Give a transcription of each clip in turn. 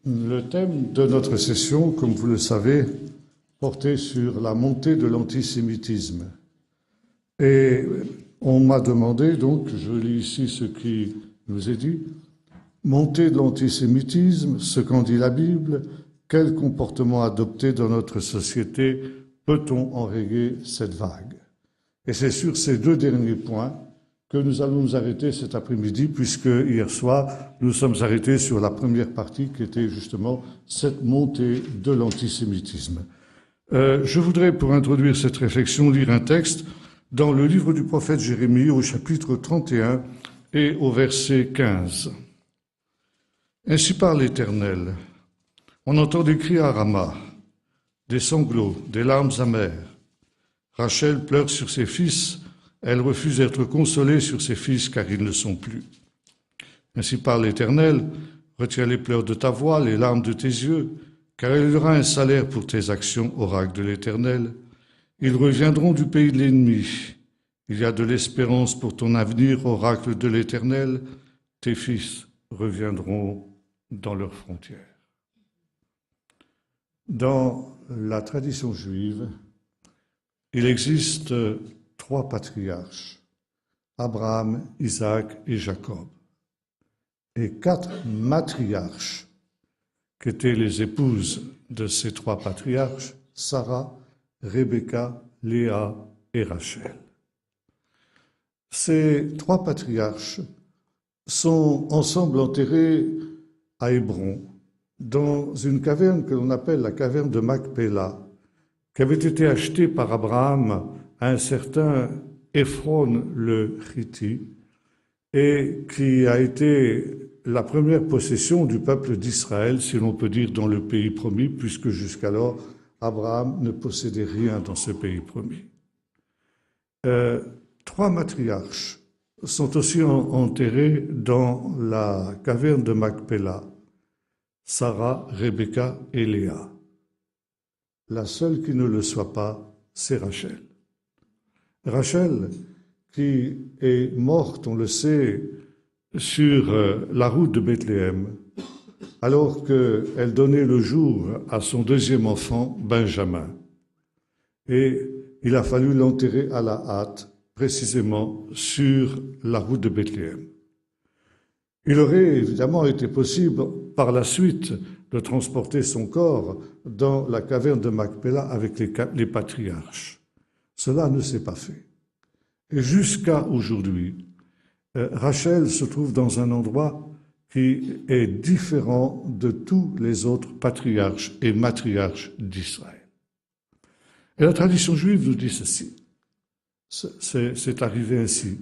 Le thème de notre session, comme vous le savez, portait sur la montée de l'antisémitisme. Et on m'a demandé, donc, je lis ici ce qui nous est dit, montée de l'antisémitisme, ce qu'en dit la Bible, quel comportement adopter dans notre société, peut-on enrayer cette vague? Et c'est sur ces deux derniers points que nous allons nous arrêter cet après-midi, puisque hier soir, nous sommes arrêtés sur la première partie qui était justement cette montée de l'antisémitisme. Je voudrais, pour introduire cette réflexion, lire un texte dans le livre du prophète Jérémie au chapitre 31 et au verset 15. Ainsi parle l'Éternel. On entend des cris à Rama, des sanglots, des larmes amères. Rachel pleure sur ses fils, elle refuse d'être consolée sur ses fils car ils ne sont plus. Ainsi parle l'Éternel, retiens les pleurs de ta voix, les larmes de tes yeux, car il y aura un salaire pour tes actions, oracle de l'Éternel. Ils reviendront du pays de l'ennemi. Il y a de l'espérance pour ton avenir, oracle de l'Éternel. Tes fils reviendront dans leurs frontières. Dans la tradition juive, il existe trois patriarches, Abraham, Isaac et Jacob, et quatre matriarches, qui étaient les épouses de ces trois patriarches, Sarah, Rebecca, Léa et Rachel. Ces trois patriarches sont ensemble enterrés à Hébron, dans une caverne que l'on appelle la caverne de Macpéla, qui avait été achetée par Abraham à un certain Éphron le Hiti, et qui a été la première possession du peuple d'Israël, si l'on peut dire, dans le pays promis, puisque jusqu'alors, Abraham ne possédait rien dans ce pays promis. Trois matriarches sont aussi enterrés dans la caverne de Macpéla, Sarah, Rebecca et Léa. La seule qui ne le soit pas, c'est Rachel. Rachel, qui est morte, on le sait, sur la route de Bethléem, alors qu'elle donnait le jour à son deuxième enfant, Benjamin. Et il a fallu l'enterrer à la hâte, précisément sur la route de Bethléem. Il aurait évidemment été possible, par la suite, de transporter son corps dans la caverne de Macpéla avec les patriarches. Cela ne s'est pas fait. Et jusqu'à aujourd'hui, Rachel se trouve dans un endroit qui est différent de tous les autres patriarches et matriarches d'Israël. Et la tradition juive nous dit ceci. C'est arrivé ainsi,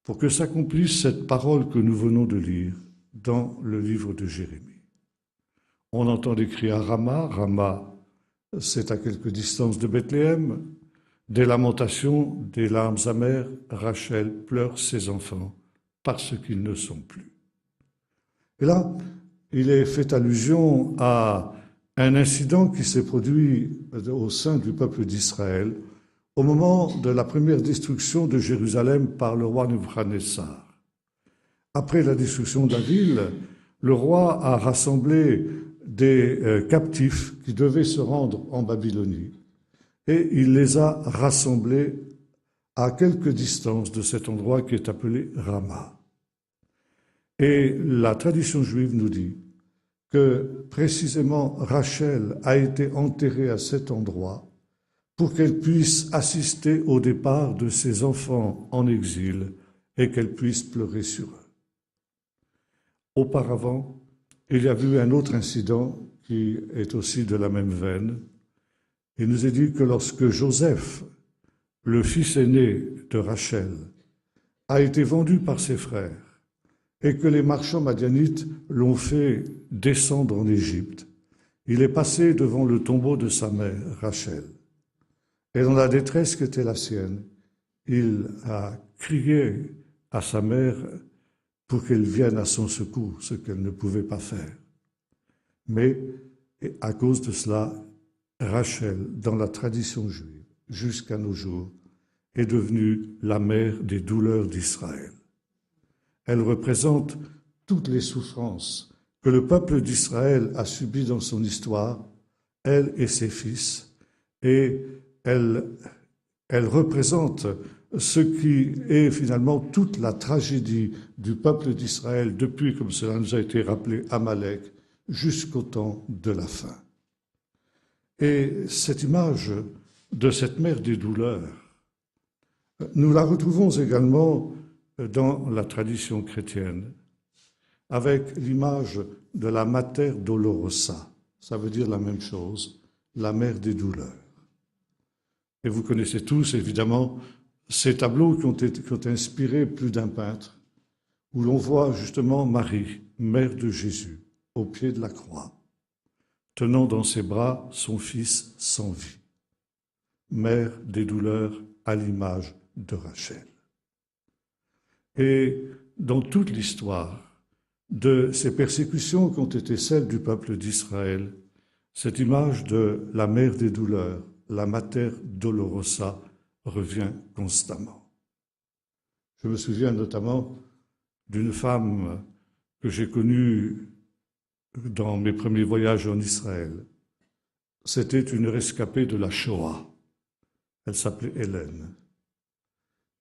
pour que s'accomplisse cette parole que nous venons de lire dans le livre de Jérémie. On entend des cris à Rama. Rama, c'est à quelque distance de Bethléem. Des lamentations, des larmes amères. Rachel pleure ses enfants parce qu'ils ne sont plus. Et là, il est fait allusion à un incident qui s'est produit au sein du peuple d'Israël au moment de la première destruction de Jérusalem par le roi Nebuchadnezzar. Après la destruction de la ville, le roi a rassemblé des captifs qui devaient se rendre en Babylonie et il les a rassemblés à quelque distance de cet endroit qui est appelé Rama. Et la tradition juive nous dit que précisément Rachel a été enterrée à cet endroit pour qu'elle puisse assister au départ de ses enfants en exil et qu'elle puisse pleurer sur eux. Auparavant, il y a eu un autre incident qui est aussi de la même veine. Il nous est dit que lorsque Joseph, le fils aîné de Rachel, a été vendu par ses frères et que les marchands madianites l'ont fait descendre en Égypte, il est passé devant le tombeau de sa mère, Rachel. Et dans la détresse qui était la sienne, il a crié à sa mère pour qu'elle vienne à son secours, ce qu'elle ne pouvait pas faire. Mais à cause de cela, Rachel, dans la tradition juive, jusqu'à nos jours, est devenue la mère des douleurs d'Israël. Elle représente toutes les souffrances que le peuple d'Israël a subi dans son histoire, elle et ses fils, et elle représente ce qui est finalement toute la tragédie du peuple d'Israël depuis, comme cela nous a été rappelé, Amalek, jusqu'au temps de la fin. Et cette image de cette mère des douleurs, nous la retrouvons également dans la tradition chrétienne, avec l'image de la Mater Dolorosa. Ça veut dire la même chose, la mère des douleurs. Et vous connaissez tous, évidemment, ces tableaux qui ont inspiré plus d'un peintre, où l'on voit justement Marie, mère de Jésus, au pied de la croix, tenant dans ses bras son fils sans vie, mère des douleurs à l'image de Rachel. Et dans toute l'histoire de ces persécutions qui ont été celles du peuple d'Israël, cette image de la mère des douleurs, la Mater Dolorosa, revient constamment. Je me souviens notamment d'une femme que j'ai connue dans mes premiers voyages en Israël. C'était une rescapée de la Shoah. Elle s'appelait Hélène.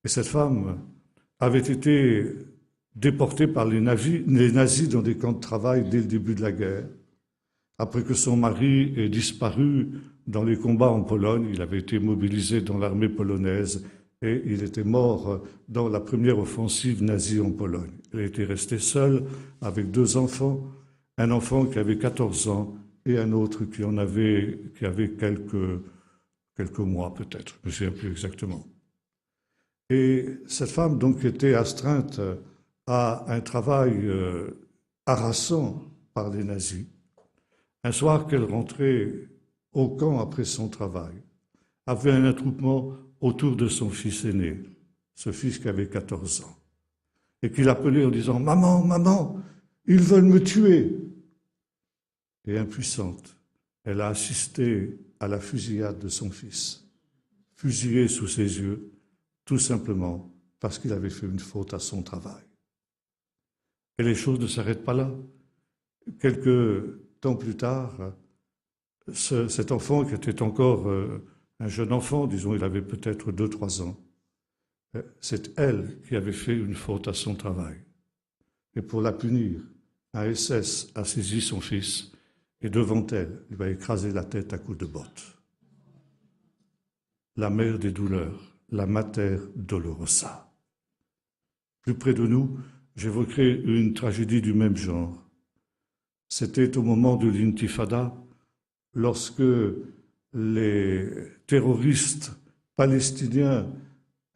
Et cette femme avait été déportée par les nazis dans des camps de travail dès le début de la guerre. Après que son mari ait disparu dans les combats en Pologne, il avait été mobilisé dans l'armée polonaise et il était mort dans la première offensive nazie en Pologne. Elle était restée seule avec 2 enfants, un enfant qui avait 14 ans et un autre qui avait quelques mois peut-être, je ne me souviens plus exactement. Et cette femme donc était astreinte à un travail harassant par les nazis. Un soir qu'elle rentrait au camp après son travail, avait un attroupement autour de son fils aîné, ce fils qui avait 14 ans, et qu'il appelait en disant « Maman, maman, ils veulent me tuer !» Et impuissante, elle a assisté à la fusillade de son fils, fusillé sous ses yeux, tout simplement parce qu'il avait fait une faute à son travail. Et les choses ne s'arrêtent pas là. Quelques temps plus tard, cet enfant qui était encore un jeune enfant, disons il avait peut-être 2-3 ans, c'est elle qui avait fait une faute à son travail. Et pour la punir, un SS a saisi son fils et devant elle, il va écraser la tête à coups de botte. La mère des douleurs, la Mater Dolorosa. Plus près de nous, j'évoquerai une tragédie du même genre. C'était au moment de l'Intifada, lorsque les terroristes palestiniens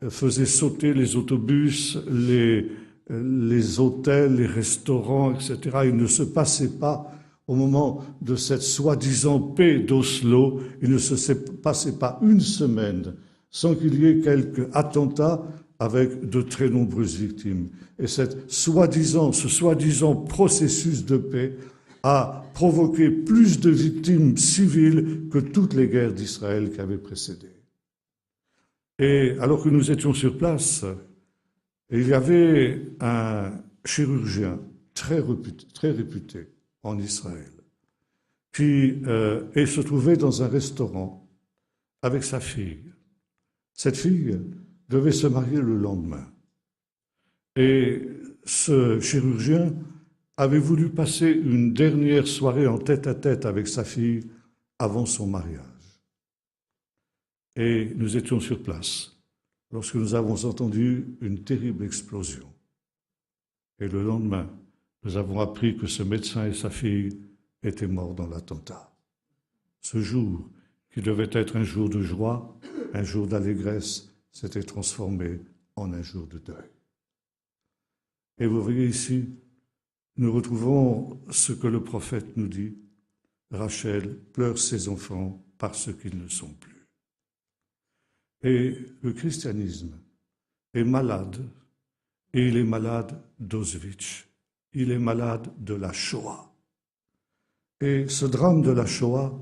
faisaient sauter les autobus, les hôtels, les restaurants, etc. Il ne se passait pas, au moment de cette soi-disant paix d'Oslo, il ne se passait pas une semaine sans qu'il y ait quelques attentats avec de très nombreuses victimes. Et ce soi-disant processus de paix a provoqué plus de victimes civiles que toutes les guerres d'Israël qui avaient précédé. Et alors que nous étions sur place, il y avait un chirurgien très réputé en Israël qui se trouvait dans un restaurant avec sa fille. Cette fille devait se marier le lendemain. Et ce chirurgien avait voulu passer une dernière soirée en tête-à-tête avec sa fille avant son mariage. Et nous étions sur place lorsque nous avons entendu une terrible explosion. Et le lendemain, nous avons appris que ce médecin et sa fille étaient morts dans l'attentat. Ce jour, qui devait être un jour de joie, un jour d'allégresse, s'était transformé en un jour de deuil. Et vous voyez ici, nous retrouvons ce que le prophète nous dit. Rachel pleure ses enfants parce qu'ils ne sont plus. Et le christianisme est malade, et il est malade d'Auschwitz. Il est malade de la Shoah. Et ce drame de la Shoah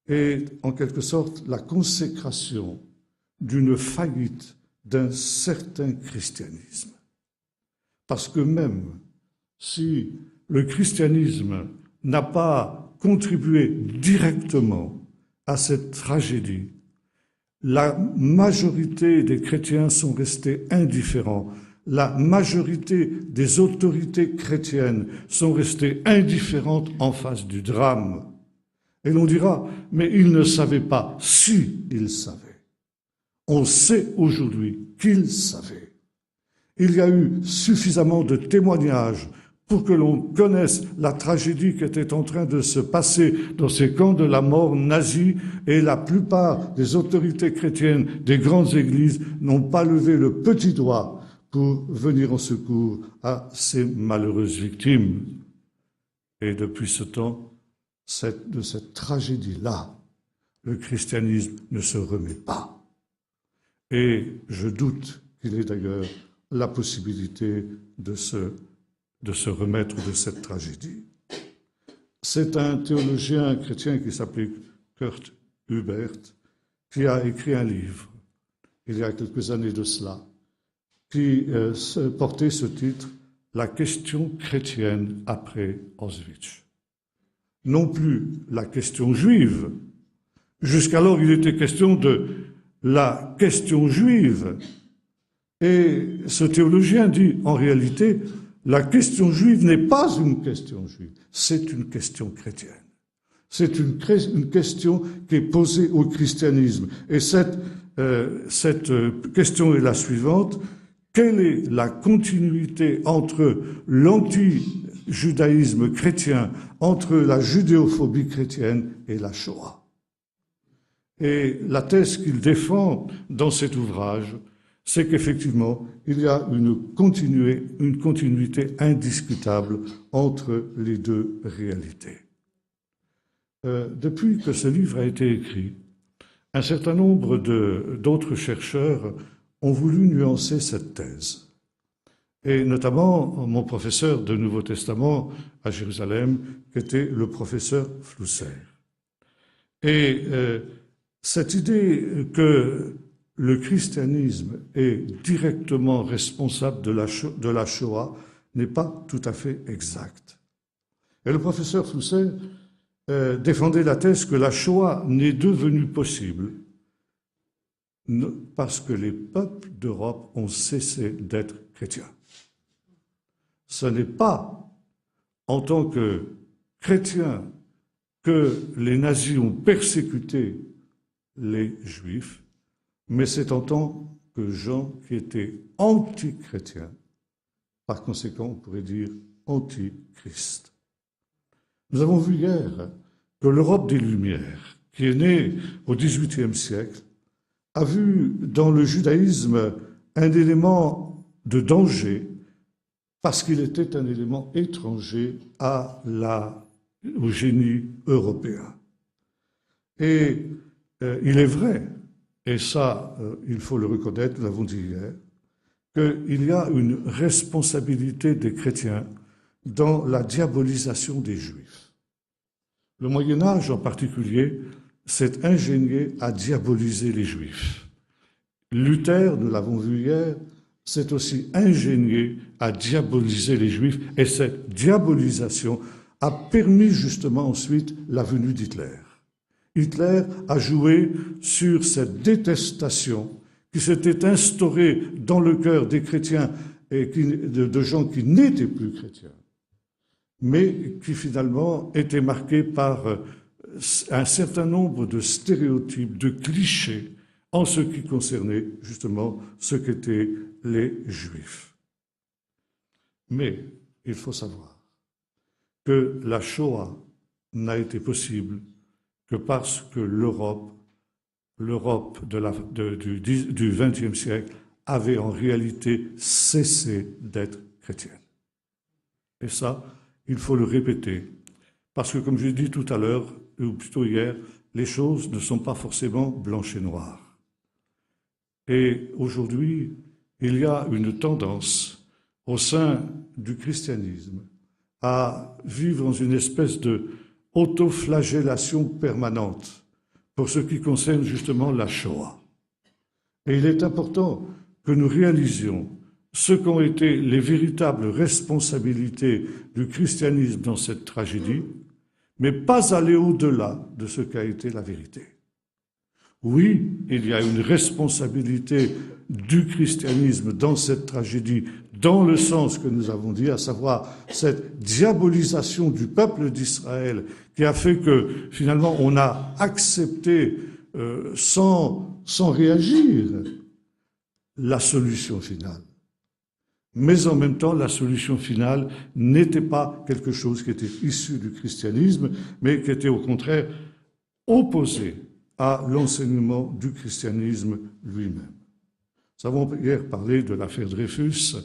est en quelque sorte la consécration d'une faillite d'un certain christianisme. Parce que même si le christianisme n'a pas contribué directement à cette tragédie, la majorité des chrétiens sont restés indifférents. La majorité des autorités chrétiennes sont restées indifférentes en face du drame. Et l'on dira, mais ils ne savaient pas si ils savaient. On sait aujourd'hui qu'ils savaient. Il y a eu suffisamment de témoignages pour que l'on connaisse la tragédie qui était en train de se passer dans ces camps de la mort nazis, et la plupart des autorités chrétiennes des grandes églises n'ont pas levé le petit doigt pour venir en secours à ces malheureuses victimes. Et depuis ce temps, de cette tragédie-là, le christianisme ne se remet pas. Et je doute qu'il ait d'ailleurs la possibilité de se remettre de cette tragédie. C'est un théologien chrétien qui s'appelait Kurt Hubert qui a écrit un livre, il y a quelques années de cela, qui portait ce titre « La question chrétienne après Auschwitz ». Non plus la question juive. Jusqu'alors, il était question de la question juive. Et ce théologien dit, en réalité, la question juive n'est pas une question juive, c'est une question chrétienne. C'est une question qui est posée au christianisme. Et cette question est la suivante. Quelle est la continuité entre l'anti-judaïsme chrétien, entre la judéophobie chrétienne et la Shoah? Et la thèse qu'il défend dans cet ouvrage, c'est qu'effectivement, il y a une continuité indiscutable entre les deux réalités. Depuis que ce livre a été écrit, un certain nombre d'autres chercheurs ont voulu nuancer cette thèse. Et notamment mon professeur de Nouveau Testament à Jérusalem, qui était le professeur Flusser. Et cette idée que le christianisme est directement responsable de la Shoah n'est pas tout à fait exacte. Et le professeur Flusser défendait la thèse que la Shoah n'est devenue possible parce que les peuples d'Europe ont cessé d'être chrétiens. Ce n'est pas en tant que chrétiens que les nazis ont persécuté les juifs, mais c'est en tant que gens qui étaient anti-chrétiens, par conséquent on pourrait dire anti-Christ. Nous avons vu hier que l'Europe des Lumières, qui est née au XVIIIe siècle, a vu dans le judaïsme un élément de danger parce qu'il était un élément étranger au génie européen. Et il est vrai, et ça, il faut le reconnaître, nous l'avons dit hier, qu'il y a une responsabilité des chrétiens dans la diabolisation des Juifs. Le Moyen-Âge, en particulier, s'est ingénié à diaboliser les Juifs. Luther, nous l'avons vu hier, s'est aussi ingénié à diaboliser les Juifs, et cette diabolisation a permis justement ensuite la venue d'Hitler. Hitler a joué sur cette détestation qui s'était instaurée dans le cœur des chrétiens et de gens qui n'étaient plus chrétiens, mais qui finalement étaient marqués par un certain nombre de stéréotypes, de clichés en ce qui concernait justement ce qu'étaient les Juifs. Mais il faut savoir que la Shoah n'a été possible que parce que l'Europe du XXe siècle avait en réalité cessé d'être chrétienne. Et ça, il faut le répéter, parce que comme je l'ai dit tout à l'heure, ou plutôt hier, les choses ne sont pas forcément blanches et noires. Et aujourd'hui, il y a une tendance au sein du christianisme à vivre dans une espèce de autoflagellation permanente pour ce qui concerne justement la Shoah. Et il est important que nous réalisions ce qu'ont été les véritables responsabilités du christianisme dans cette tragédie, mais pas aller au-delà de ce qu'a été la vérité. Oui, il y a une responsabilité du christianisme dans cette tragédie, dans le sens que nous avons dit, à savoir cette diabolisation du peuple d'Israël qui a fait que finalement on a accepté sans réagir la solution finale. Mais en même temps, la solution finale n'était pas quelque chose qui était issu du christianisme, mais qui était au contraire opposé à l'enseignement du christianisme lui-même. Nous avons hier parlé de l'affaire Dreyfus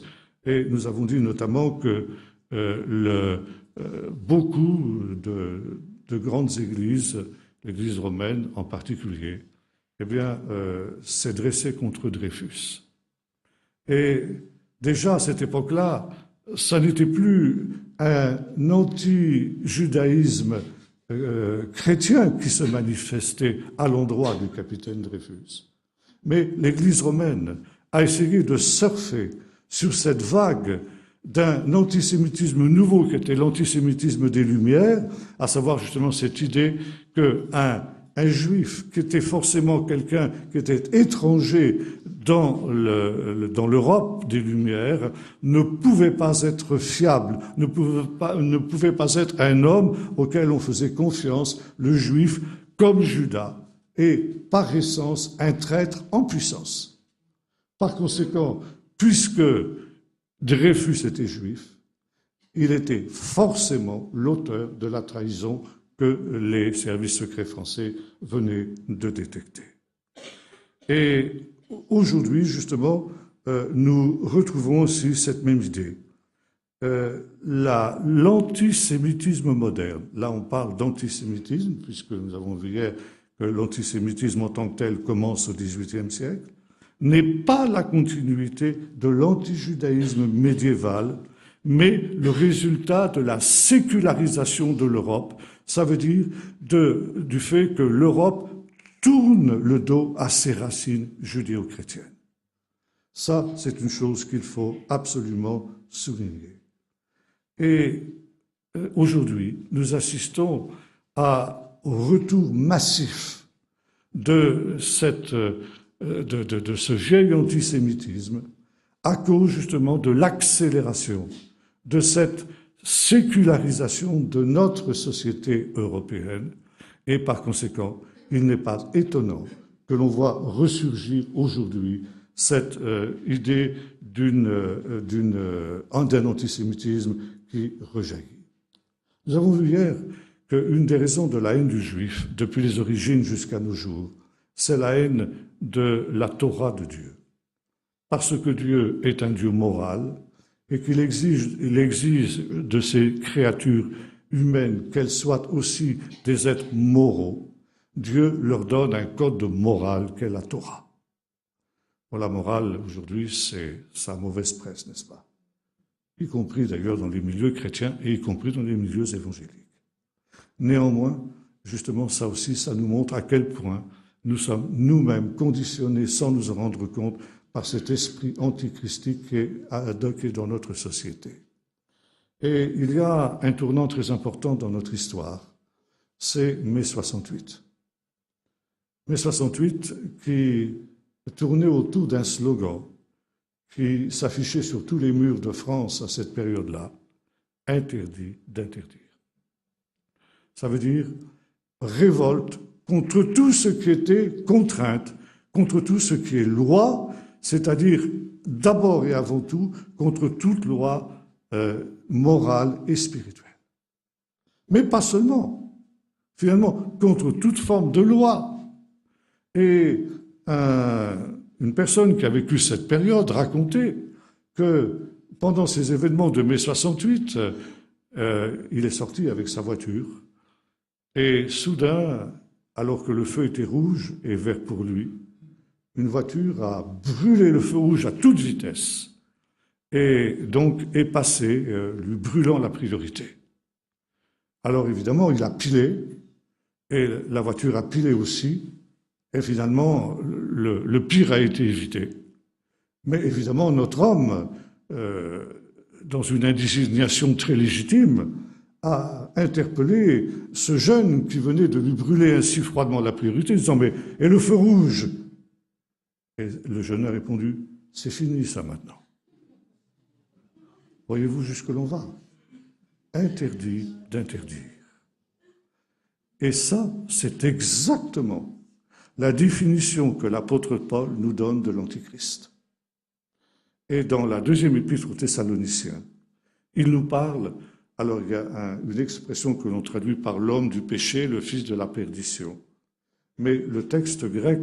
et nous avons dit notamment que beaucoup de grandes églises, l'Église romaine en particulier, s'est dressée contre Dreyfus. Et déjà à cette époque-là, ça n'était plus un anti-judaïsme chrétien qui se manifestait à l'endroit du capitaine Dreyfus. Mais l'Église romaine a essayé de surfer sur cette vague d'un antisémitisme nouveau qui était l'antisémitisme des Lumières, à savoir justement cette idée qu'un juif qui était forcément quelqu'un qui était étranger dans l'Europe des Lumières ne pouvait pas être fiable, ne pouvait pas être un homme auquel on faisait confiance, le juif comme Judas, et par essence un traître en puissance. Par conséquent, puisque Dreyfus était juif, il était forcément l'auteur de la trahison que les services secrets français venaient de détecter. Et aujourd'hui, justement, nous retrouvons aussi cette même idée. L'antisémitisme moderne, là on parle d'antisémitisme, puisque nous avons vu hier que l'antisémitisme en tant que tel commence au XVIIIe siècle, n'est pas la continuité de l'antijudaïsme médiéval, mais le résultat de la sécularisation de l'Europe. Ça veut dire du fait que l'Europe tourne le dos à ses racines judéo-chrétiennes. Ça, c'est une chose qu'il faut absolument souligner. Et aujourd'hui, nous assistons au retour massif de ce vieil antisémitisme à cause justement de l'accélération de cette sécularisation de notre société européenne. Et par conséquent, il n'est pas étonnant que l'on voit ressurgir aujourd'hui cette idée d'un antisémitisme qui rejaillit. Nous avons vu hier qu'une des raisons de la haine du juif, depuis les origines jusqu'à nos jours, c'est la haine de la Torah de Dieu. Parce que Dieu est un Dieu moral et qu'il exige de ces créatures humaines qu'elles soient aussi des êtres moraux, Dieu leur donne un code de morale qu'est la Torah. Bon, la morale, aujourd'hui, c'est sa mauvaise presse, n'est-ce pas? Y compris d'ailleurs dans les milieux chrétiens et y compris dans les milieux évangéliques. Néanmoins, justement, ça aussi, ça nous montre à quel point nous sommes nous-mêmes conditionnés sans nous en rendre compte par cet esprit antichristique qui est dans notre société. Et il y a un tournant très important dans notre histoire, c'est mai 68. Mai 68 qui tournait autour d'un slogan qui s'affichait sur tous les murs de France à cette période-là, « Interdit d'interdire ». Ça veut dire révolte contre tout ce qui était contrainte, contre tout ce qui est loi, c'est-à-dire d'abord et avant tout contre toute loi morale et spirituelle. Mais pas seulement, finalement, contre toute forme de loi. Et une personne qui a vécu cette période racontait que pendant ces événements de mai 68, il est sorti avec sa voiture et soudain, alors que le feu était rouge et vert pour lui, une voiture a brûlé le feu rouge à toute vitesse et donc est passée, lui brûlant la priorité. Alors évidemment, il a pilé et la voiture a pilé aussi et finalement, le pire a été évité. Mais évidemment, notre homme dans une indignation très légitime, a interpellé ce jeune qui venait de lui brûler ainsi froidement la priorité, disant « Mais et le feu rouge ?» Et le jeune a répondu « C'est fini ça maintenant. » Voyez-vous jusque l'on va. Interdit d'interdire. Et ça, c'est exactement la définition que l'apôtre Paul nous donne de l'Antichrist. Et dans la deuxième épître aux Thessaloniciens, il nous parle, alors il y a une expression que l'on traduit par l'homme du péché, le fils de la perdition. Mais le texte grec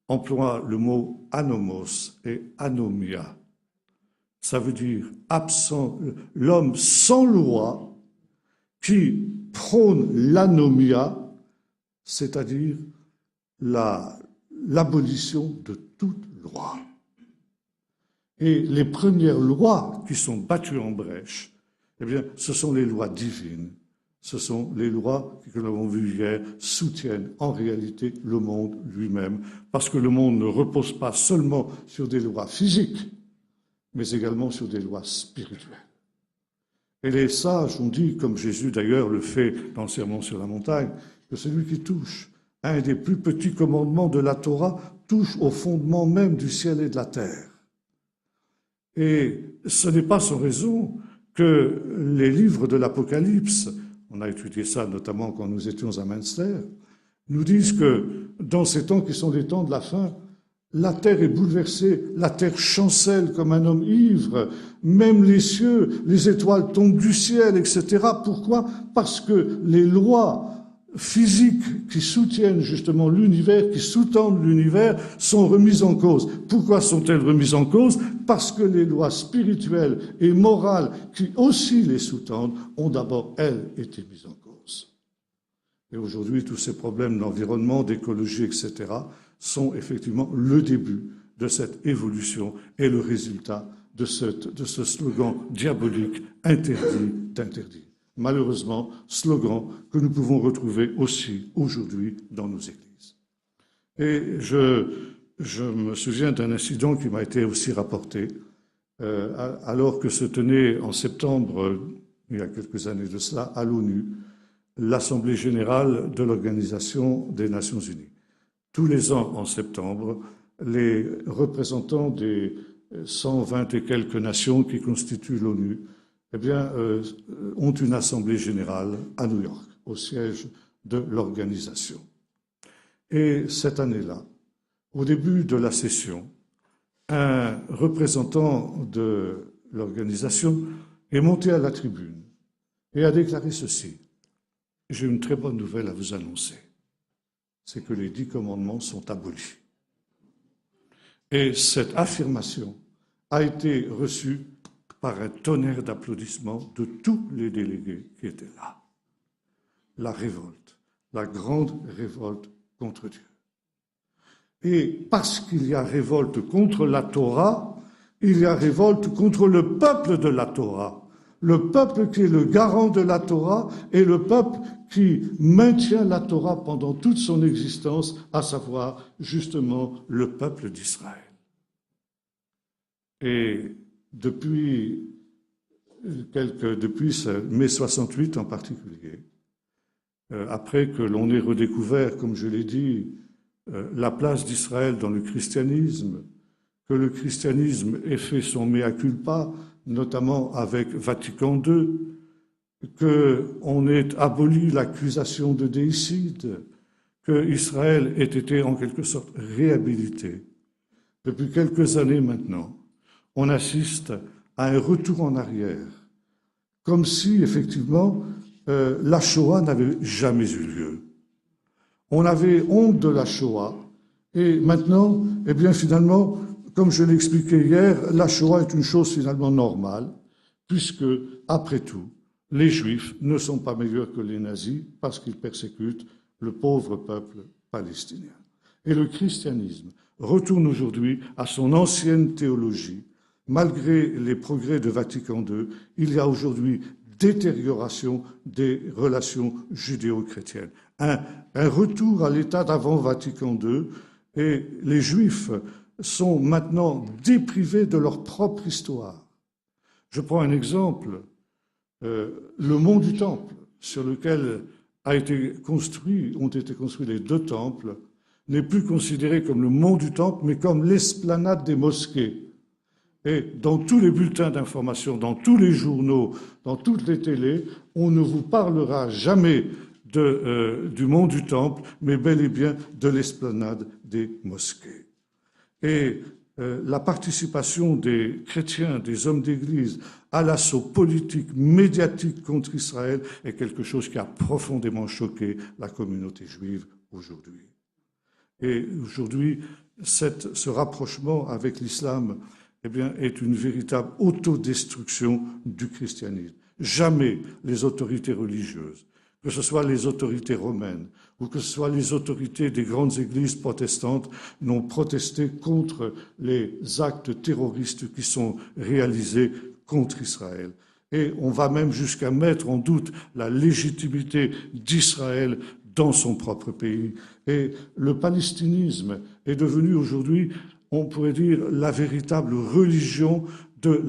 emploie le mot anomos et anomia. Ça veut dire absent, l'homme sans loi qui prône l'anomia, c'est-à-dire l'abolition de toute loi. Et les premières lois qui sont battues en brèche, eh bien, ce sont les lois divines. Ce sont les lois que nous avons vues hier soutiennent en réalité le monde lui-même, parce que le monde ne repose pas seulement sur des lois physiques, mais également sur des lois spirituelles. Et les sages ont dit, comme Jésus d'ailleurs le fait dans le Sermon sur la montagne, que celui qui touche un des plus petits commandements de la Torah touche au fondement même du ciel et de la terre. Et ce n'est pas sans raison que les livres de l'Apocalypse, on a étudié ça notamment quand nous étions à Münster, nous disent que dans ces temps qui sont les temps de la fin, la terre est bouleversée, la terre chancelle comme un homme ivre, même les cieux, les étoiles tombent du ciel, etc. Pourquoi ? Parce que les lois physiques qui soutiennent justement l'univers, qui sous-tendent l'univers, sont remises en cause. Pourquoi sont-elles remises en cause ? Parce que les lois spirituelles et morales qui aussi les sous-tendent ont d'abord, elles, été mises en cause. Et aujourd'hui, tous ces problèmes d'environnement, d'écologie, etc., sont effectivement le début de cette évolution et le résultat de ce slogan diabolique « interdit d'interdire ». Malheureusement, slogan que nous pouvons retrouver aussi aujourd'hui dans nos églises. Et je me souviens d'un incident qui m'a été aussi rapporté, alors que se tenait en septembre, il y a quelques années de cela, à l'ONU, l'Assemblée générale de l'Organisation des Nations Unies. Tous les ans, en septembre, les représentants des 120 et quelques nations qui constituent l'ONU, eh bien, ont une assemblée générale à New York, au siège de l'organisation. Et cette année-là, au début de la session, un représentant de l'organisation est monté à la tribune et a déclaré ceci. J'ai une très bonne nouvelle à vous annoncer. C'est que les 10 commandements sont abolis. Et cette affirmation a été reçue par un tonnerre d'applaudissements de tous les délégués qui étaient là. La révolte, la grande révolte contre Dieu. Et parce qu'il y a révolte contre la Torah, il y a révolte contre le peuple de la Torah. Le peuple qui est le garant de la Torah et le peuple qui maintient la Torah pendant toute son existence, à savoir justement le peuple d'Israël. Et depuis mai 68 en particulier, après que l'on ait redécouvert, comme je l'ai dit, la place d'Israël dans le christianisme, que le christianisme ait fait son mea culpa, notamment avec Vatican II, qu'on ait aboli l'accusation de déicide, que Israël ait été en quelque sorte réhabilité. Depuis quelques années maintenant, on assiste à un retour en arrière, comme si, effectivement, la Shoah n'avait jamais eu lieu. On avait honte de la Shoah, et maintenant, eh bien, finalement, comme je l'ai expliqué hier, la Shoah est une chose finalement normale, puisque, après tout, les Juifs ne sont pas meilleurs que les nazis parce qu'ils persécutent le pauvre peuple palestinien. Et le christianisme retourne aujourd'hui à son ancienne théologie. Malgré les progrès de Vatican II, il y a aujourd'hui détérioration des relations judéo-chrétiennes. Un retour à l'état d'avant Vatican II, et les Juifs sont maintenant déprivés de leur propre histoire. Je prends un exemple, le mont du Temple, sur lequel ont été construits les deux temples, n'est plus considéré comme le mont du Temple, mais comme l'esplanade des mosquées. Et dans tous les bulletins d'information, dans tous les journaux, dans toutes les télés, on ne vous parlera jamais du mont du Temple, mais bel et bien de l'esplanade des mosquées. Et la participation des chrétiens, des hommes d'Église à l'assaut politique, médiatique contre Israël est quelque chose qui a profondément choqué la communauté juive aujourd'hui. Et aujourd'hui, ce rapprochement avec l'islam, eh bien, est une véritable autodestruction du christianisme. Jamais les autorités religieuses, que ce soit les autorités romaines ou que ce soit les autorités des grandes églises protestantes, n'ont protesté contre les actes terroristes qui sont réalisés contre Israël. Et on va même jusqu'à mettre en doute la légitimité d'Israël dans son propre pays. Et le palestinisme est devenu aujourd'hui, on pourrait dire, la véritable religion de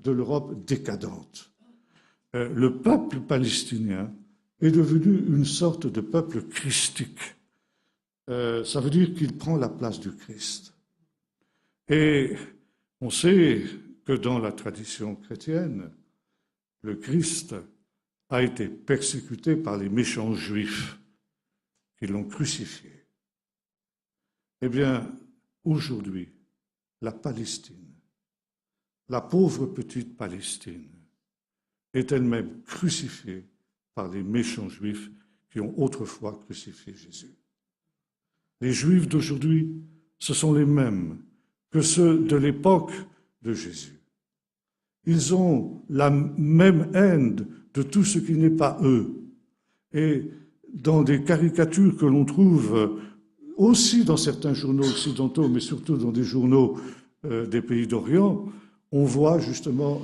l'Europe décadente. Le peuple palestinien est devenu une sorte de peuple christique. Ça veut dire qu'il prend la place du Christ. Et on sait que dans la tradition chrétienne, le Christ a été persécuté par les méchants juifs qui l'ont crucifié. Eh bien, aujourd'hui, la Palestine, la pauvre petite Palestine, est elle-même crucifiée par les méchants juifs qui ont autrefois crucifié Jésus. Les Juifs d'aujourd'hui, ce sont les mêmes que ceux de l'époque de Jésus. Ils ont la même haine de tout ce qui n'est pas eux. Et dans des caricatures que l'on trouve aussi dans certains journaux occidentaux, mais surtout dans des journaux des pays d'Orient, on voit justement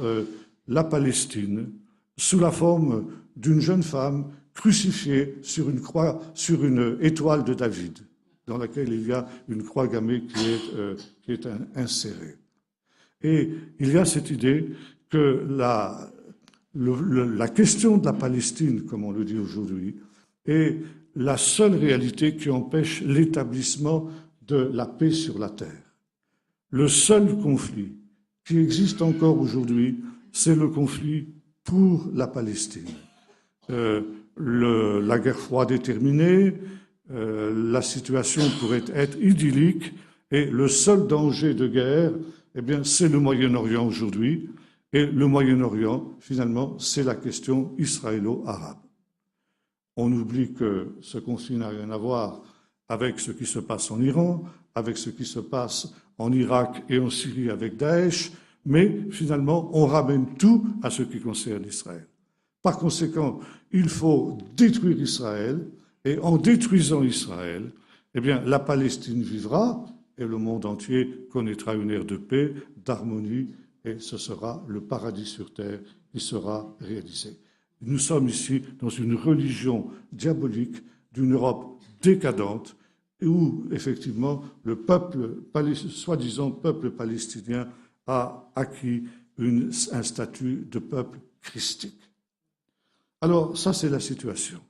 la Palestine sous la forme d'une jeune femme crucifiée sur une croix, sur une étoile de David, dans laquelle il y a une croix gammée qui est insérée. Et il y a cette idée que la question de la Palestine, comme on le dit aujourd'hui, est la seule réalité qui empêche l'établissement de la paix sur la terre. Le seul conflit qui existe encore aujourd'hui, c'est le conflit pour la Palestine. La guerre froide est terminée, la situation pourrait être idyllique, et le seul danger de guerre, eh bien, c'est le Moyen-Orient aujourd'hui. Et le Moyen-Orient, finalement, c'est la question israélo-arabe. On oublie que ce conflit n'a rien à voir avec ce qui se passe en Iran, avec ce qui se passe en Irak et en Syrie avec Daesh, mais finalement, on ramène tout à ce qui concerne Israël. Par conséquent, il faut détruire Israël, et en détruisant Israël, eh bien, la Palestine vivra, et le monde entier connaîtra une ère de paix, d'harmonie, et ce sera le paradis sur terre qui sera réalisé. Nous sommes ici dans une religion diabolique d'une Europe décadente où, effectivement, le peuple, soi-disant peuple palestinien, a acquis un statut de peuple christique. Alors, ça, c'est la situation.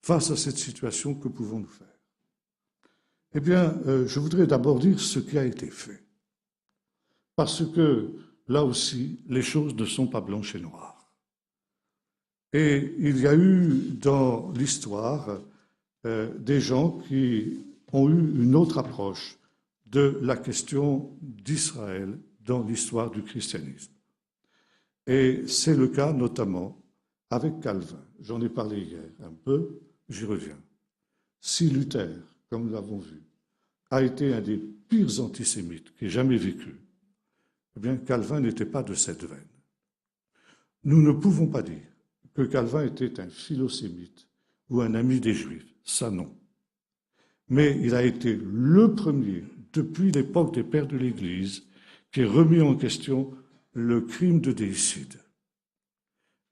Face à cette situation, que pouvons-nous faire? Eh bien, je voudrais d'abord dire ce qui a été fait. Parce que, là aussi, les choses ne sont pas blanches et noires. Et il y a eu dans l'histoire des gens qui ont eu une autre approche de la question d'Israël dans l'histoire du christianisme. Et c'est le cas notamment avec Calvin. J'en ai parlé hier un peu, j'y reviens. Si Luther, comme nous l'avons vu, a été un des pires antisémites qui ait jamais vécu, eh bien Calvin n'était pas de cette veine. Nous ne pouvons pas dire que Calvin était un philosémite ou un ami des Juifs, ça non. Mais il a été le premier, depuis l'époque des pères de l'Église, qui a remis en question le crime de déicide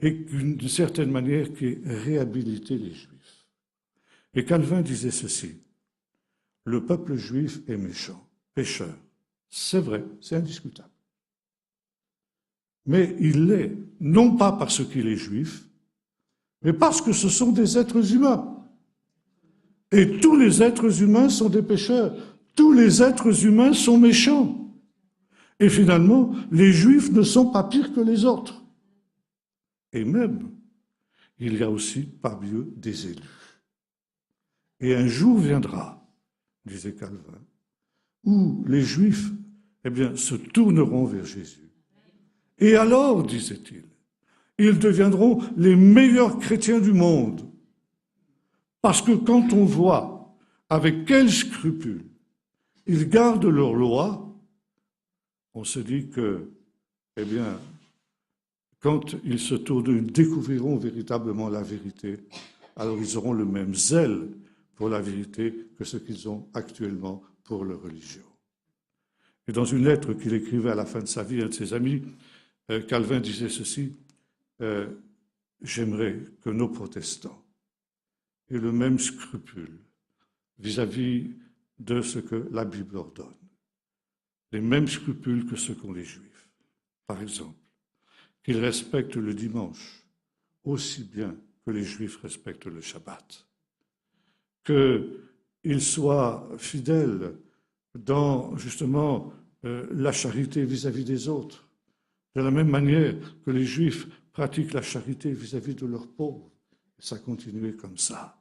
et d'une certaine manière qui a réhabilité les Juifs. Et Calvin disait ceci: le peuple juif est méchant, pécheur. C'est vrai, c'est indiscutable. mais il l'est, non pas parce qu'il est juif, mais parce que ce sont des êtres humains. Et tous les êtres humains sont des pécheurs. Tous les êtres humains sont méchants. Et finalement, les juifs ne sont pas pires que les autres. Et même, il y a aussi parmi eux des élus. Et un jour viendra, disait Calvin, où les juifs, se tourneront vers Jésus. Et alors, disait-il, ils deviendront les meilleurs chrétiens du monde. Parce que quand on voit avec quel scrupule ils gardent leur loi, on se dit que, quand ils se tournent, ils découvriront véritablement la vérité, alors ils auront le même zèle pour la vérité que ce qu'ils ont actuellement pour leur religion. Et dans une lettre qu'il écrivait à la fin de sa vie à un de ses amis, Calvin disait ceci, j'aimerais que nos protestants aient le même scrupule vis-à-vis de ce que la Bible ordonne, les mêmes scrupules que ceux qu'ont les Juifs. Par exemple, qu'ils respectent le dimanche aussi bien que les Juifs respectent le Shabbat, qu'ils soient fidèles dans justement la charité vis-à-vis des autres, de la même manière que les Juifs pratiquent la charité vis-à-vis de leurs pauvres. Et ça continuait comme ça.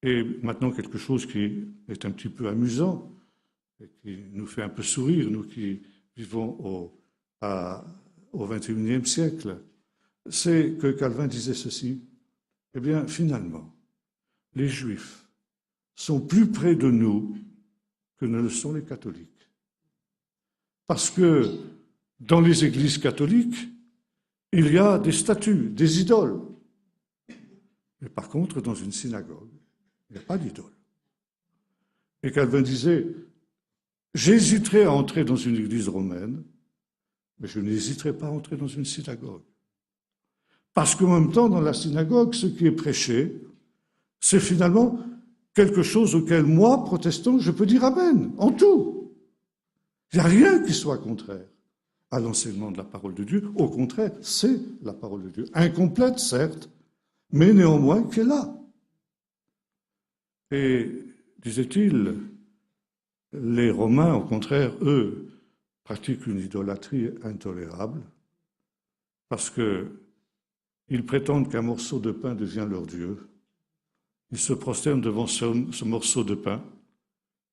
Et maintenant, quelque chose qui est un petit peu amusant et qui nous fait un peu sourire, nous qui vivons au XXIe siècle, c'est que Calvin disait ceci, finalement, les Juifs sont plus près de nous que ne le sont les catholiques. Parce que dans les églises catholiques, il y a des statues, des idoles. Mais par contre, dans une synagogue, il n'y a pas d'idole. Et Calvin disait, j'hésiterais à entrer dans une église romaine, mais je n'hésiterai pas à entrer dans une synagogue. Parce qu'en même temps, dans la synagogue, ce qui est prêché, c'est finalement quelque chose auquel moi, protestant, je peux dire amen, en tout. Il n'y a rien qui soit contraire à l'enseignement de la parole de Dieu. Au contraire, c'est la parole de Dieu. Incomplète, certes, mais néanmoins qui est là. Et, disait-il, les Romains, au contraire, eux, pratiquent une idolâtrie intolérable parce qu'ils prétendent qu'un morceau de pain devient leur Dieu. Ils se prosternent devant ce morceau de pain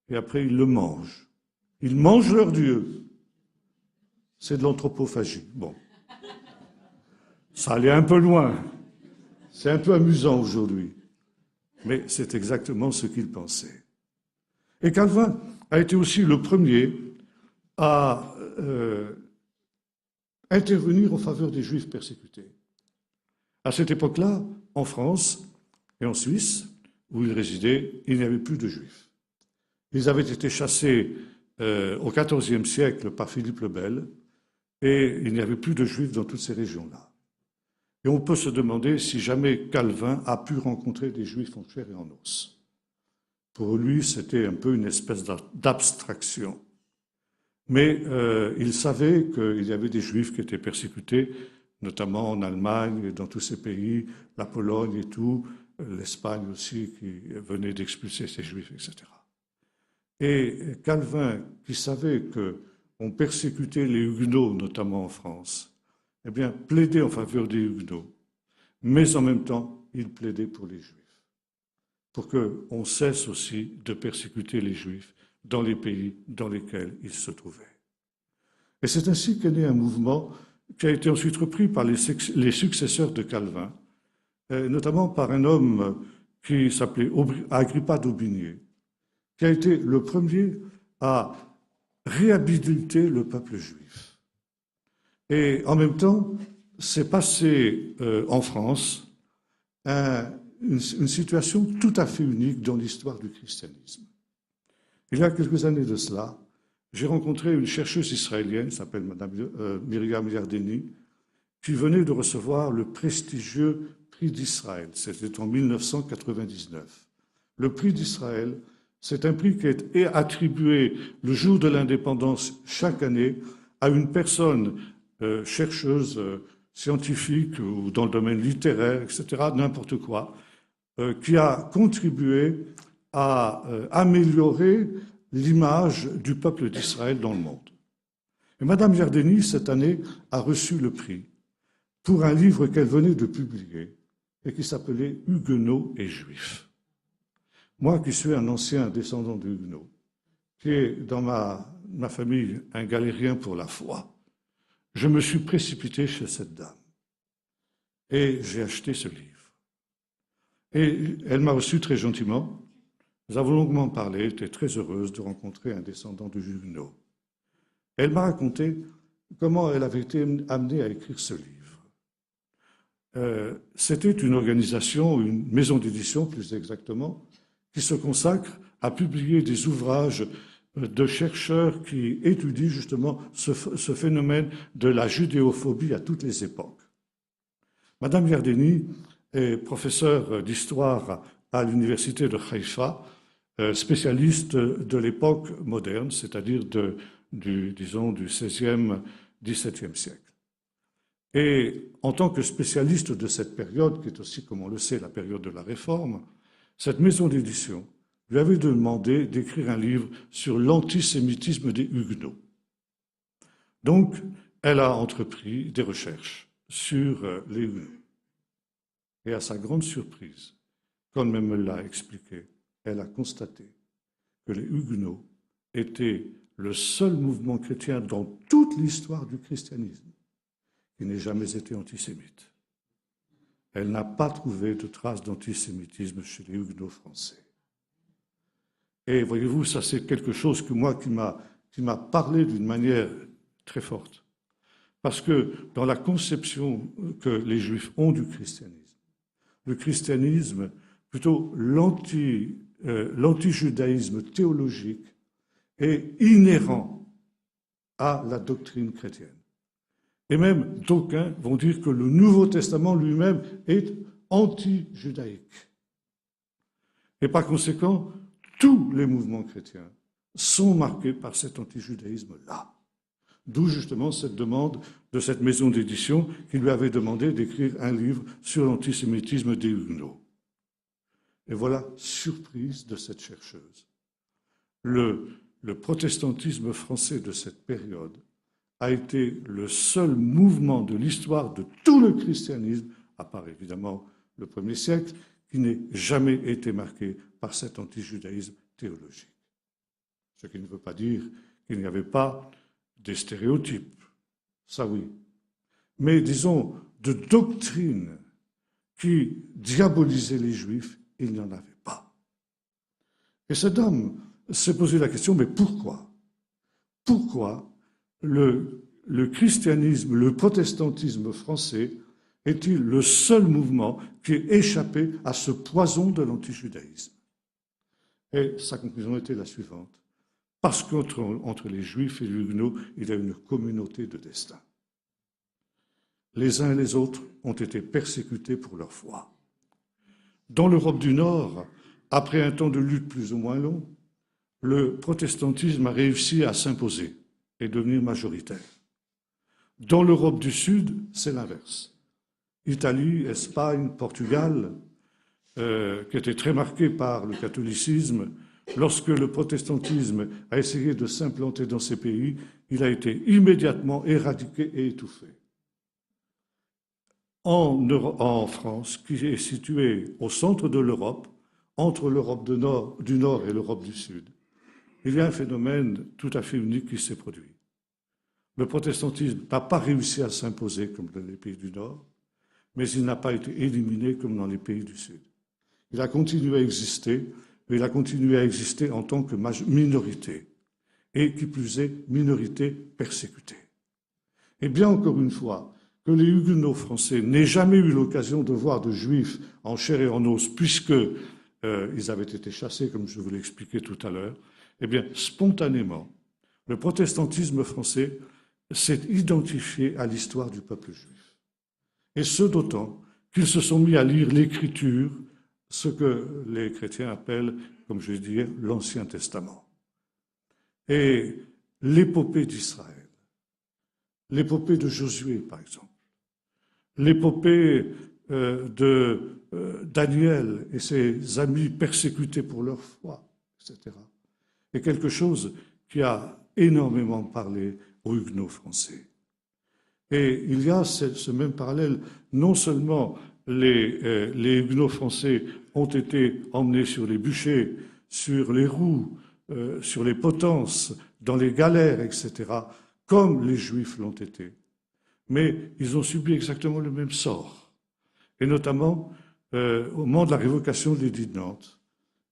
et après ils le mangent. Ils mangent leur Dieu. C'est de l'anthropophagie. Bon. Ça allait un peu loin. C'est un peu amusant aujourd'hui. Mais c'est exactement ce qu'ils pensaient. Et Calvin a été aussi le premier à intervenir en faveur des Juifs persécutés. À cette époque-là, en France et en Suisse, où il résidait, il n'y avait plus de Juifs. Ils avaient été chassés au XIVe siècle par Philippe le Bel, et il n'y avait plus de Juifs dans toutes ces régions-là. Et on peut se demander si jamais Calvin a pu rencontrer des Juifs en chair et en os. Pour lui, c'était un peu une espèce d'abstraction. Mais il savait qu'il y avait des Juifs qui étaient persécutés, notamment en Allemagne et dans tous ces pays, la Pologne et tout, l'Espagne aussi, qui venait d'expulser ces Juifs, etc. Et Calvin, qui savait qu'on persécutait les Huguenots, notamment en France, plaidait en faveur des Huguenots, mais en même temps, il plaidait pour les Juifs, pour qu'on cesse aussi de persécuter les Juifs dans les pays dans lesquels ils se trouvaient. Et c'est ainsi qu'est né un mouvement qui a été ensuite repris par les successeurs de Calvin, notamment par un homme qui s'appelait Agrippa d'Aubigné, qui a été le premier à réhabiliter le peuple juif. Et en même temps, s'est passé en France une situation tout à fait unique dans l'histoire du christianisme. Il y a quelques années de cela, j'ai rencontré une chercheuse israélienne, qui s'appelle Madame Myriam Yardeni, qui venait de recevoir le prestigieux prix d'Israël. C'était en 1999. Le prix d'Israël, c'est un prix qui est attribué le jour de l'indépendance chaque année à une personne chercheuse scientifique ou dans le domaine littéraire, etc., n'importe quoi, qui a contribué à améliorer l'image du peuple d'Israël dans le monde. Et Madame Yardeni, cette année, a reçu le prix pour un livre qu'elle venait de publier et qui s'appelait Huguenots et Juifs. Moi, qui suis un ancien descendant de Huguenots, qui est dans ma famille un galérien pour la foi, je me suis précipité chez cette dame et j'ai acheté ce livre. Et elle m'a reçu très gentiment. Nous avons longuement parlé, elle était très heureuse de rencontrer un descendant de Huguenots. Elle m'a raconté comment elle avait été amenée à écrire ce livre. C'était une organisation, une maison d'édition plus exactement, qui se consacre à publier des ouvrages de chercheurs qui étudient justement ce phénomène de la judéophobie à toutes les époques. Madame Yardeni est professeure d'histoire à l'université de Haïfa, spécialiste de l'époque moderne, c'est-à-dire du XVIe, XVIIe siècle. Et en tant que spécialiste de cette période, qui est aussi, comme on le sait, la période de la Réforme, cette maison d'édition lui avait demandé d'écrire un livre sur l'antisémitisme des Huguenots. Donc, elle a entrepris des recherches sur les Huguenots. Et à sa grande surprise, comme elle me l'a expliqué, elle a constaté que les Huguenots étaient le seul mouvement chrétien dans toute l'histoire du christianisme qui n'ait jamais été antisémite. Elle n'a pas trouvé de traces d'antisémitisme chez les Huguenots français. Et voyez-vous, ça c'est quelque chose que moi qui m'a parlé d'une manière très forte. Parce que dans la conception que les Juifs ont du christianisme, le christianisme, plutôt l'antijudaïsme théologique, est inhérent à la doctrine chrétienne. Et même d'aucuns vont dire que le Nouveau Testament lui-même est anti-judaïque. Et par conséquent, tous les mouvements chrétiens sont marqués par cet anti-judaïsme-là. D'où justement cette demande de cette maison d'édition qui lui avait demandé d'écrire un livre sur l'antisémitisme des Huguenots. Et voilà, surprise de cette chercheuse. Le protestantisme français de cette période a été le seul mouvement de l'histoire de tout le christianisme, à part évidemment le 1er siècle, qui n'ait jamais été marqué par cet antijudaïsme théologique. Ce qui ne veut pas dire qu'il n'y avait pas des stéréotypes, ça oui. Mais disons, de doctrine qui diabolisait les Juifs, il n'y en avait pas. Et cette dame s'est posé la question, mais pourquoi? Pourquoi le christianisme, le protestantisme français est-il le seul mouvement qui ait échappé à ce poison de l'antijudaïsme? Et sa conclusion était la suivante. Parce qu'entre les Juifs et les Huguenots, il y a une communauté de destin. Les uns et les autres ont été persécutés pour leur foi. Dans l'Europe du Nord, après un temps de lutte plus ou moins long, le protestantisme a réussi à s'imposer et devenir majoritaire. Dans l'Europe du Sud, c'est l'inverse. Italie, Espagne, Portugal, qui étaient très marqués par le catholicisme, lorsque le protestantisme a essayé de s'implanter dans ces pays, il a été immédiatement éradiqué et étouffé. En France, qui est située au centre de l'Europe, entre l'Europe du Nord et l'Europe du Sud, il y a un phénomène tout à fait unique qui s'est produit. Le protestantisme n'a pas réussi à s'imposer comme dans les pays du Nord, mais il n'a pas été éliminé comme dans les pays du Sud. Il a continué à exister, mais il a continué à exister en tant que minorité, et qui plus est, minorité persécutée. Et bien encore une fois, que les Huguenots français n'aient jamais eu l'occasion de voir de Juifs en chair et en os, puisque ils avaient été chassés, comme je vous l'ai expliqué tout à l'heure, eh bien, spontanément, le protestantisme français s'est identifié à l'histoire du peuple juif. Et ce d'autant qu'ils se sont mis à lire l'Écriture, ce que les chrétiens appellent, comme je dis, l'Ancien Testament. Et l'épopée d'Israël, l'épopée de Josué, par exemple, l'épopée de Daniel et ses amis persécutés pour leur foi, etc., est quelque chose qui a énormément parlé aux Huguenots français. Et il y a ce même parallèle, non seulement les Huguenots français ont été emmenés sur les bûchers, sur les roues, sur les potences, dans les galères, etc., comme les Juifs l'ont été. Mais ils ont subi exactement le même sort. Et notamment, au moment de la révocation de l'édit de Nantes,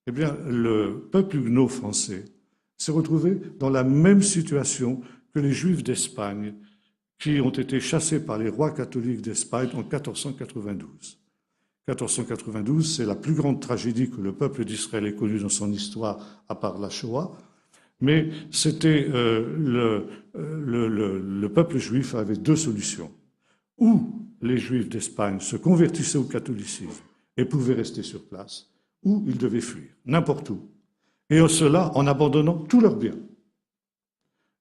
eh bien, le peuple huguenot français s'est retrouvé dans la même situation que les Juifs d'Espagne qui ont été chassés par les rois catholiques d'Espagne en 1492. 1492, c'est la plus grande tragédie que le peuple d'Israël ait connue dans son histoire, à part la Shoah. Mais c'était le peuple juif avait deux solutions. Ou les Juifs d'Espagne se convertissaient au catholicisme et pouvaient rester sur place, ou ils devaient fuir, n'importe où. Et cela en abandonnant tous leurs biens.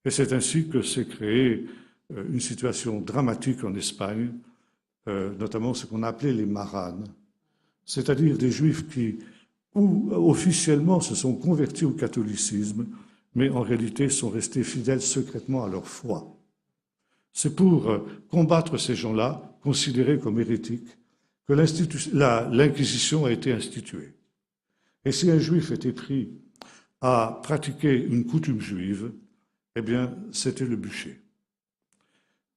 Et c'est ainsi que s'est créée une situation dramatique en Espagne, notamment ce qu'on appelait les maranes, c'est-à-dire des Juifs qui, officiellement, se sont convertis au catholicisme, mais en réalité sont restés fidèles secrètement à leur foi. C'est pour combattre ces gens-là, considérés comme hérétiques, que l'Inquisition a été instituée. Et si un Juif était pris à pratiquer une coutume juive, eh bien, c'était le bûcher.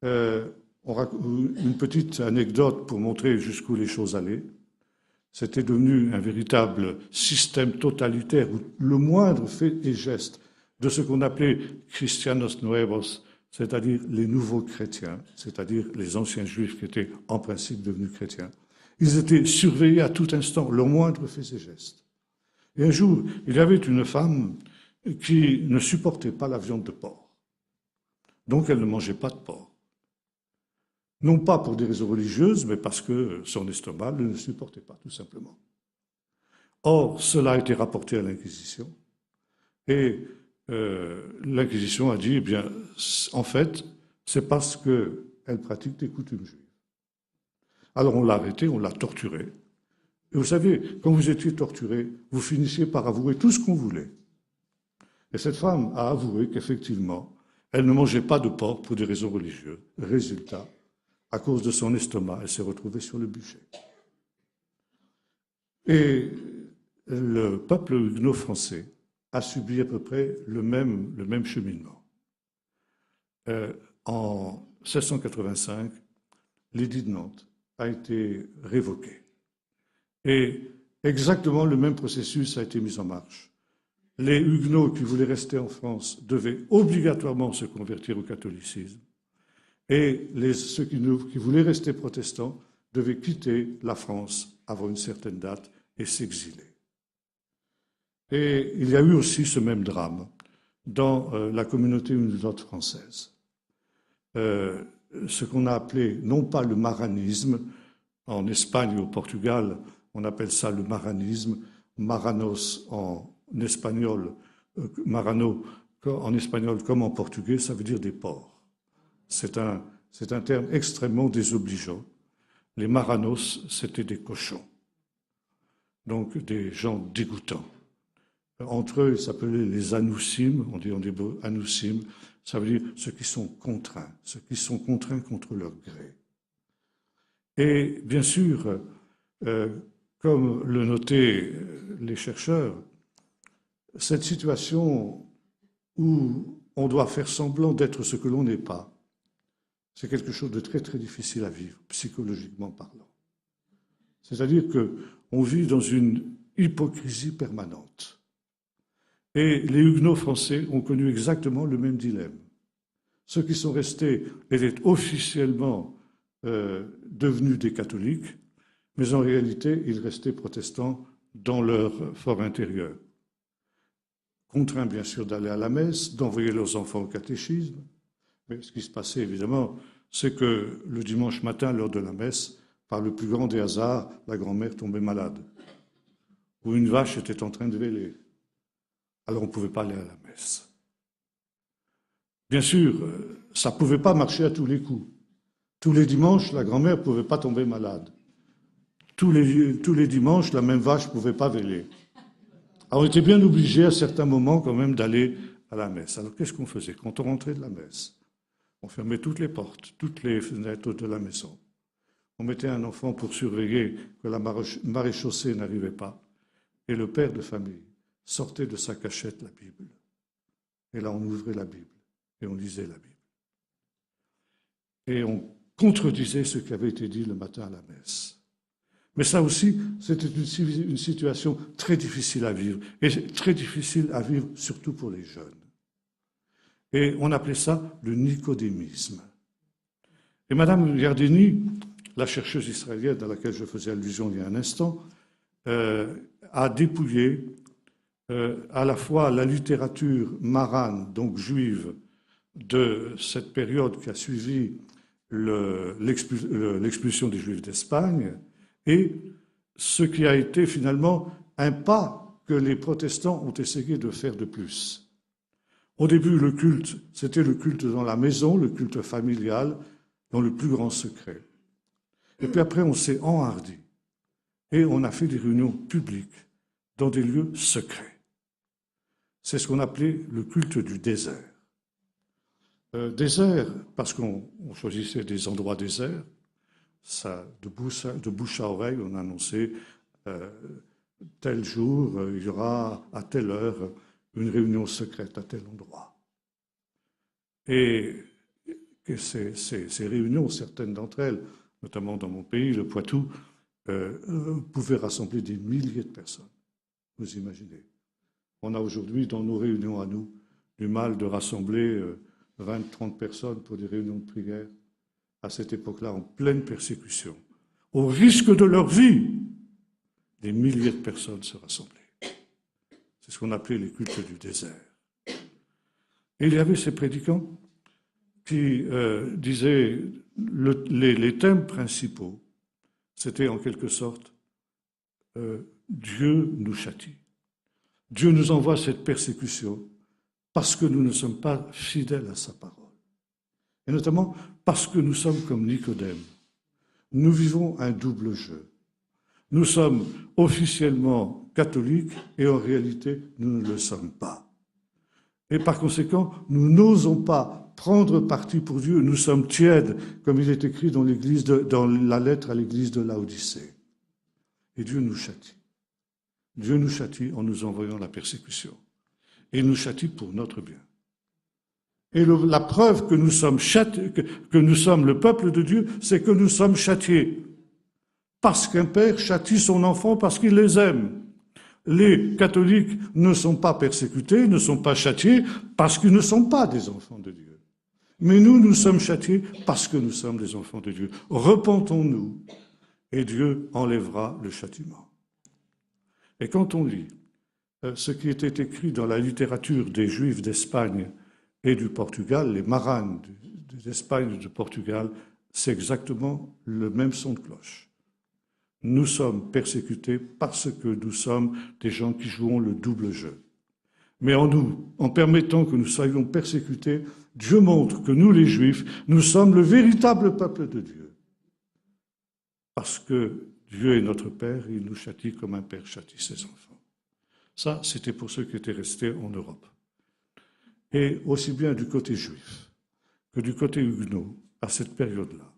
Une petite anecdote pour montrer jusqu'où les choses allaient. C'était devenu un véritable système totalitaire où le moindre fait et geste de ce qu'on appelait Cristianos Nuevos, c'est-à-dire les nouveaux chrétiens, c'est-à-dire les anciens juifs qui étaient en principe devenus chrétiens. Ils étaient surveillés à tout instant, leurs moindres faits et gestes. Et un jour, il y avait une femme qui ne supportait pas la viande de porc. Donc elle ne mangeait pas de porc. Non pas pour des raisons religieuses, mais parce que son estomac ne le supportait pas, tout simplement. Or, cela a été rapporté à l'Inquisition, et l'Inquisition a dit, eh bien, en fait, c'est parce qu'elle pratique des coutumes juives. Alors on l'a arrêtée, on l'a torturée. Et vous savez, quand vous étiez torturé, vous finissiez par avouer tout ce qu'on voulait. Et cette femme a avoué qu'effectivement, elle ne mangeait pas de porc pour des raisons religieuses. Résultat, à cause de son estomac, elle s'est retrouvée sur le bûcher. Et le peuple huguenot français a subi à peu près le même cheminement. En 1685, l'édit de Nantes a été révoqué. Et exactement le même processus a été mis en marche. Les Huguenots qui voulaient rester en France devaient obligatoirement se convertir au catholicisme. Et ceux qui voulaient rester protestants devaient quitter la France avant une certaine date et s'exiler. Et il y a eu aussi ce même drame dans la communauté huguenote française. Ce qu'on a appelé, non pas le maranisme, en Espagne et au Portugal, on appelle ça le maranisme, maranos en espagnol, marano en espagnol comme en portugais, ça veut dire des porcs. C'est un terme extrêmement désobligeant. Les maranos, c'était des cochons, donc des gens dégoûtants. Entre eux, ils s'appelaient les anoussim, on dit en hébreu anoussim, ça veut dire ceux qui sont contraints contre leur gré. Et bien sûr, comme le notaient les chercheurs, cette situation où on doit faire semblant d'être ce que l'on n'est pas, c'est quelque chose de très très difficile à vivre, psychologiquement parlant. C'est-à-dire qu'on vit dans une hypocrisie permanente. Et les Huguenots français ont connu exactement le même dilemme. Ceux qui sont restés étaient officiellement devenus des catholiques, mais en réalité, ils restaient protestants dans leur fort intérieur. Contraints, bien sûr, d'aller à la messe, d'envoyer leurs enfants au catéchisme. Mais ce qui se passait, évidemment, c'est que le dimanche matin, lors de la messe, par le plus grand des hasards, la grand-mère tombait malade. Ou une vache était en train de véler. Alors on ne pouvait pas aller à la messe. Bien sûr, ça ne pouvait pas marcher à tous les coups. Tous les dimanches, la grand-mère ne pouvait pas tomber malade. Tous les dimanches, la même vache ne pouvait pas véler. Alors, on était bien obligés à certains moments quand même d'aller à la messe. Alors, qu'est-ce qu'on faisait? Quand on rentrait de la messe, on fermait toutes les portes, toutes les fenêtres de la maison. On mettait un enfant pour surveiller que la maréchaussée n'arrivait pas. Et le père de famille sortait de sa cachette la Bible. Et là, on ouvrait la Bible et on lisait la Bible. Et on contredisait ce qui avait été dit le matin à la messe. Mais ça aussi, c'était une situation très difficile à vivre, et très difficile à vivre surtout pour les jeunes. Et on appelait ça le nicodémisme. Et Madame Yardeni, la chercheuse israélienne à laquelle je faisais allusion il y a un instant, a dépouillé à la fois la littérature marane, donc juive, de cette période qui a suivi l'expulsion des Juifs d'Espagne, et ce qui a été finalement un pas que les protestants ont essayé de faire de plus. Au début, le culte, c'était le culte dans la maison, le culte familial, dans le plus grand secret. Et puis après, on s'est enhardi et on a fait des réunions publiques dans des lieux secrets. C'est ce qu'on appelait le culte du désert. Désert, parce qu'on choisissait des endroits déserts, ça, de bouche à oreille, on annonçait tel jour, il y aura à telle heure une réunion secrète à tel endroit. Et que ces réunions, certaines d'entre elles, notamment dans mon pays, le Poitou, pouvaient rassembler des milliers de personnes. Vous imaginez. On a aujourd'hui, dans nos réunions à nous, du mal de rassembler 20-30 personnes pour des réunions de prière. À cette époque-là, en pleine persécution, au risque de leur vie, des milliers de personnes se rassemblaient. C'est ce qu'on appelait les cultes du désert. Et il y avait ces prédicants qui disaient les thèmes principaux, c'était en quelque sorte Dieu nous châtie. Dieu nous envoie cette persécution parce que nous ne sommes pas fidèles à sa parole. Et notamment parce que nous sommes comme Nicodème. Nous vivons un double jeu. Nous sommes officiellement catholiques et en réalité, nous ne le sommes pas. Et par conséquent, nous n'osons pas prendre parti pour Dieu. Nous sommes tièdes, comme il est écrit dans la lettre à l'église de Laodicée. Et Dieu nous châtie. Dieu nous châtie en nous envoyant la persécution. Et il nous châtie pour notre bien. Et la preuve que nous sommes le peuple de Dieu, c'est que nous sommes châtiés. Parce qu'un père châtie son enfant parce qu'il les aime. Les catholiques ne sont pas persécutés, ne sont pas châtiés parce qu'ils ne sont pas des enfants de Dieu. Mais nous sommes châtiés parce que nous sommes des enfants de Dieu. Repentons-nous et Dieu enlèvera le châtiment. Et quand on lit ce qui était écrit dans la littérature des Juifs d'Espagne et du Portugal, les maranes d'Espagne et du Portugal, c'est exactement le même son de cloche. Nous sommes persécutés parce que nous sommes des gens qui jouons le double jeu. Mais en permettant que nous soyons persécutés, Dieu montre que nous, les Juifs, nous sommes le véritable peuple de Dieu. Parce que Dieu est notre Père, il nous châtie comme un père châtie ses enfants. Ça, c'était pour ceux qui étaient restés en Europe. Et aussi bien du côté juif que du côté huguenot, à cette période-là,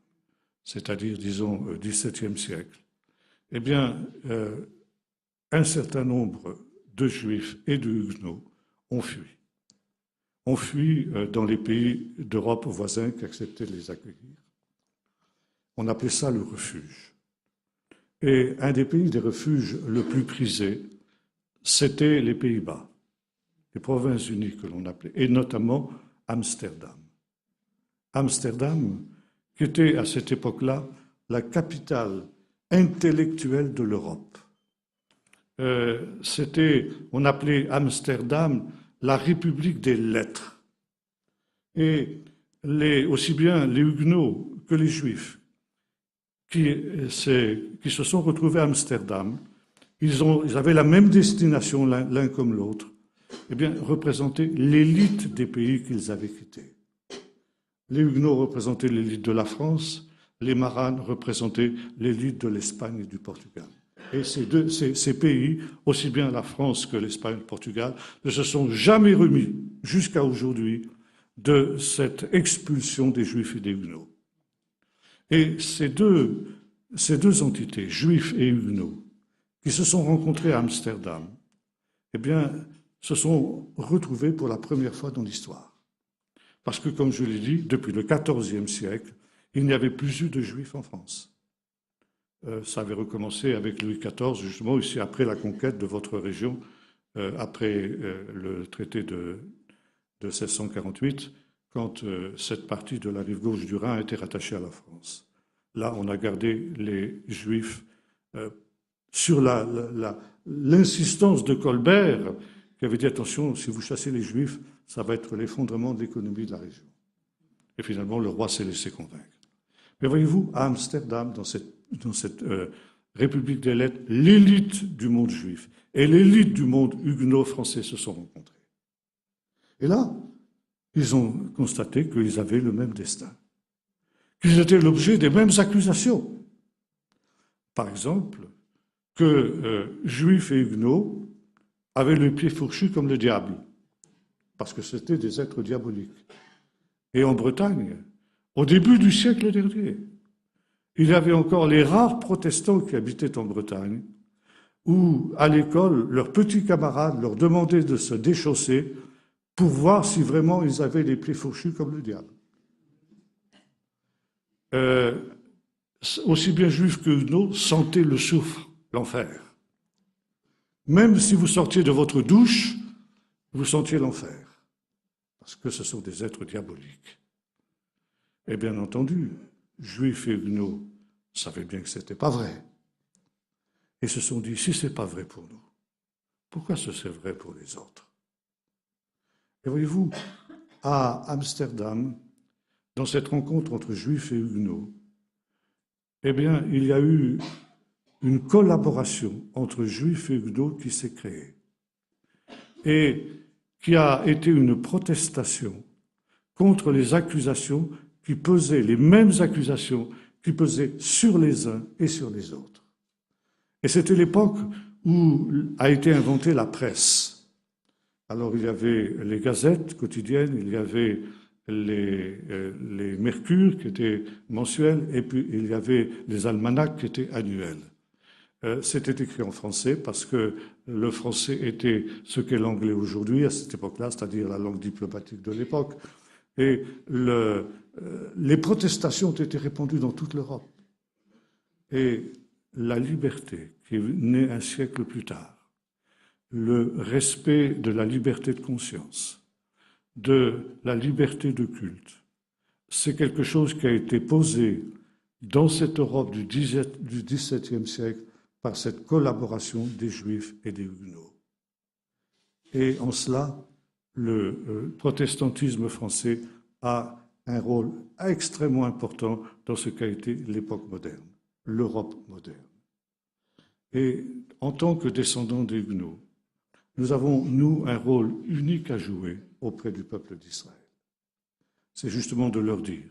c'est-à-dire, disons, au XVIIe siècle, eh bien, un certain nombre de juifs et de huguenots ont fui. Ont fui dans les pays d'Europe voisins qui acceptaient de les accueillir. On appelait ça le refuge. Et un des pays des refuges le plus prisé, c'était les Pays-Bas, les Provinces-Unies que l'on appelait, et notamment Amsterdam. Amsterdam, qui était à cette époque-là la capitale intellectuelle de l'Europe. On appelait Amsterdam la République des lettres. Et aussi bien les Huguenots que les Juifs qui se sont retrouvés à Amsterdam, ils avaient la même destination l'un comme l'autre, eh bien, représentaient l'élite des pays qu'ils avaient quittés. Les Huguenots représentaient l'élite de la France, les Maranes représentaient l'élite de l'Espagne et du Portugal. Et ces pays, aussi bien la France que l'Espagne et le Portugal, ne se sont jamais remis, jusqu'à aujourd'hui, de cette expulsion des Juifs et des Huguenots. Et ces deux entités, Juifs et Huguenots, qui se sont rencontrés à Amsterdam, eh bien, se sont retrouvés pour la première fois dans l'histoire. Parce que, comme je l'ai dit, depuis le XIVe siècle, il n'y avait plus eu de Juifs en France. Ça avait recommencé avec Louis XIV, justement, ici, après la conquête de votre région, après le traité de 1648, quand cette partie de la rive gauche du Rhin a été rattachée à la France. Là, on a gardé les Juifs sur l'insistance de Colbert, qui avait dit, attention, si vous chassez les Juifs, ça va être l'effondrement de l'économie de la région. Et finalement, le roi s'est laissé convaincre. Mais voyez-vous, à Amsterdam, dans cette République des lettres, l'élite du monde juif et l'élite du monde huguenot français se sont rencontrés. Et là, ils ont constaté qu'ils avaient le même destin, qu'ils étaient l'objet des mêmes accusations. Par exemple, que juifs et huguenots avaient les pieds fourchus comme le diable, parce que c'était des êtres diaboliques. Et en Bretagne, au début du siècle dernier, il y avait encore les rares protestants qui habitaient en Bretagne, où, à l'école, leurs petits camarades leur demandaient de se déchausser pour voir si vraiment ils avaient les pieds fourchus comme le diable. Aussi bien juifs que huguenots sentaient le soufre, l'enfer. Même si vous sortiez de votre douche, vous sentiez l'enfer, parce que ce sont des êtres diaboliques. Et bien entendu, juifs et huguenots savaient bien que ce n'était pas vrai. Et se sont dit, si ce n'est pas vrai pour nous, pourquoi ce serait vrai pour les autres? Et voyez-vous, à Amsterdam, dans cette rencontre entre juifs et huguenots, eh bien, il y a eu une collaboration entre juifs et huguenots qui s'est créée et qui a été une protestation contre les accusations qui pesaient, les mêmes accusations qui pesaient sur les uns et sur les autres. Et c'était l'époque où a été inventée la presse. Alors il y avait les gazettes quotidiennes, il y avait les mercures qui étaient mensuels, et puis il y avait les almanachs qui étaient annuels. C'était écrit en français parce que le français était ce qu'est l'anglais aujourd'hui à cette époque-là, c'est-à-dire la langue diplomatique de l'époque. Et les protestations ont été répandues dans toute l'Europe. Et la liberté, qui est née un siècle plus tard, le respect de la liberté de conscience, de la liberté de culte, c'est quelque chose qui a été posé dans cette Europe du XVIIe siècle par cette collaboration des Juifs et des Huguenots. Et en cela, le protestantisme français a un rôle extrêmement important dans ce qu'a été l'époque moderne, l'Europe moderne. Et en tant que descendants des Huguenots, nous avons, nous, un rôle unique à jouer auprès du peuple d'Israël. C'est justement de leur dire,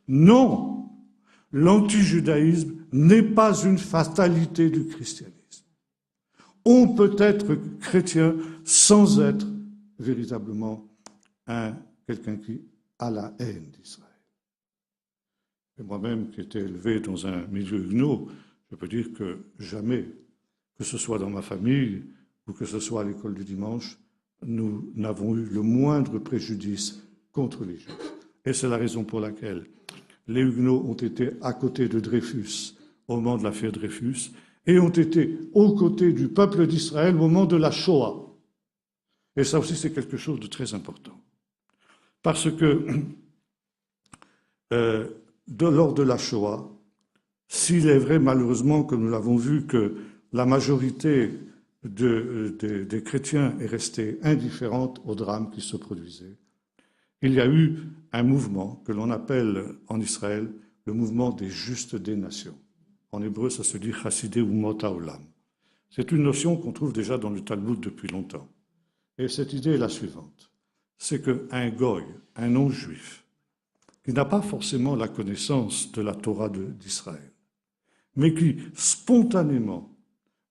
non, l'antijudaïsme n'est pas une fatalité du christianisme. On peut être chrétien sans être véritablement quelqu'un qui a la haine d'Israël. Et moi-même, qui étais élevé dans un milieu huguenot, je peux dire que jamais, que ce soit dans ma famille ou que ce soit à l'école du dimanche, nous n'avons eu le moindre préjudice contre les Juifs. Et c'est la raison pour laquelle les Huguenots ont été à côté de Dreyfus au moment de l'affaire Dreyfus et ont été aux côtés du peuple d'Israël au moment de la Shoah. Et ça aussi, c'est quelque chose de très important. Parce que lors de la Shoah, s'il est vrai malheureusement que nous l'avons vu que la majorité des chrétiens est restée indifférente au drame qui se produisait, il y a eu un mouvement que l'on appelle en Israël le mouvement des justes des nations. En hébreu, ça se dit Chassidei Umot Haolam. C'est une notion qu'on trouve déjà dans le Talmud depuis longtemps. Et cette idée est la suivante. C'est qu'un goy, un non-juif, qui n'a pas forcément la connaissance de la Torah d'Israël, mais qui spontanément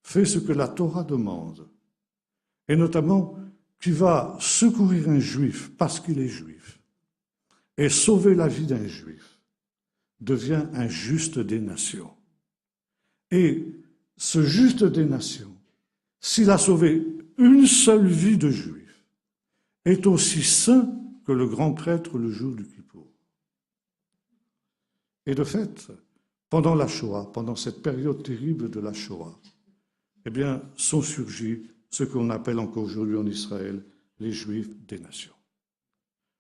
fait ce que la Torah demande, et notamment qui va secourir un juif parce qu'il est juif et sauver la vie d'un juif, devient un juste des nations. Et ce juste des nations, s'il a sauvé une seule vie de juif, est aussi saint que le grand prêtre le jour du Kippour. Et de fait, pendant la Shoah, pendant cette période terrible de la Shoah, eh bien, sont surgis ce qu'on appelle encore aujourd'hui en Israël les Juifs des nations.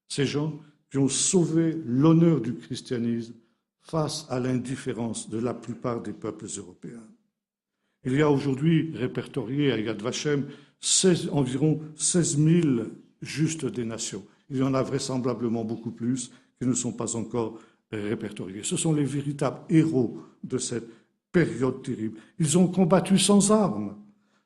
Ces gens qui ont sauvé l'honneur du christianisme face à l'indifférence de la plupart des peuples européens. Il y a aujourd'hui répertorié à Yad Vashem environ 16 000 justes des nations. Il y en a vraisemblablement beaucoup plus qui ne sont pas encore répertoriés. Ce sont les véritables héros de cette période terrible. Ils ont combattu sans armes,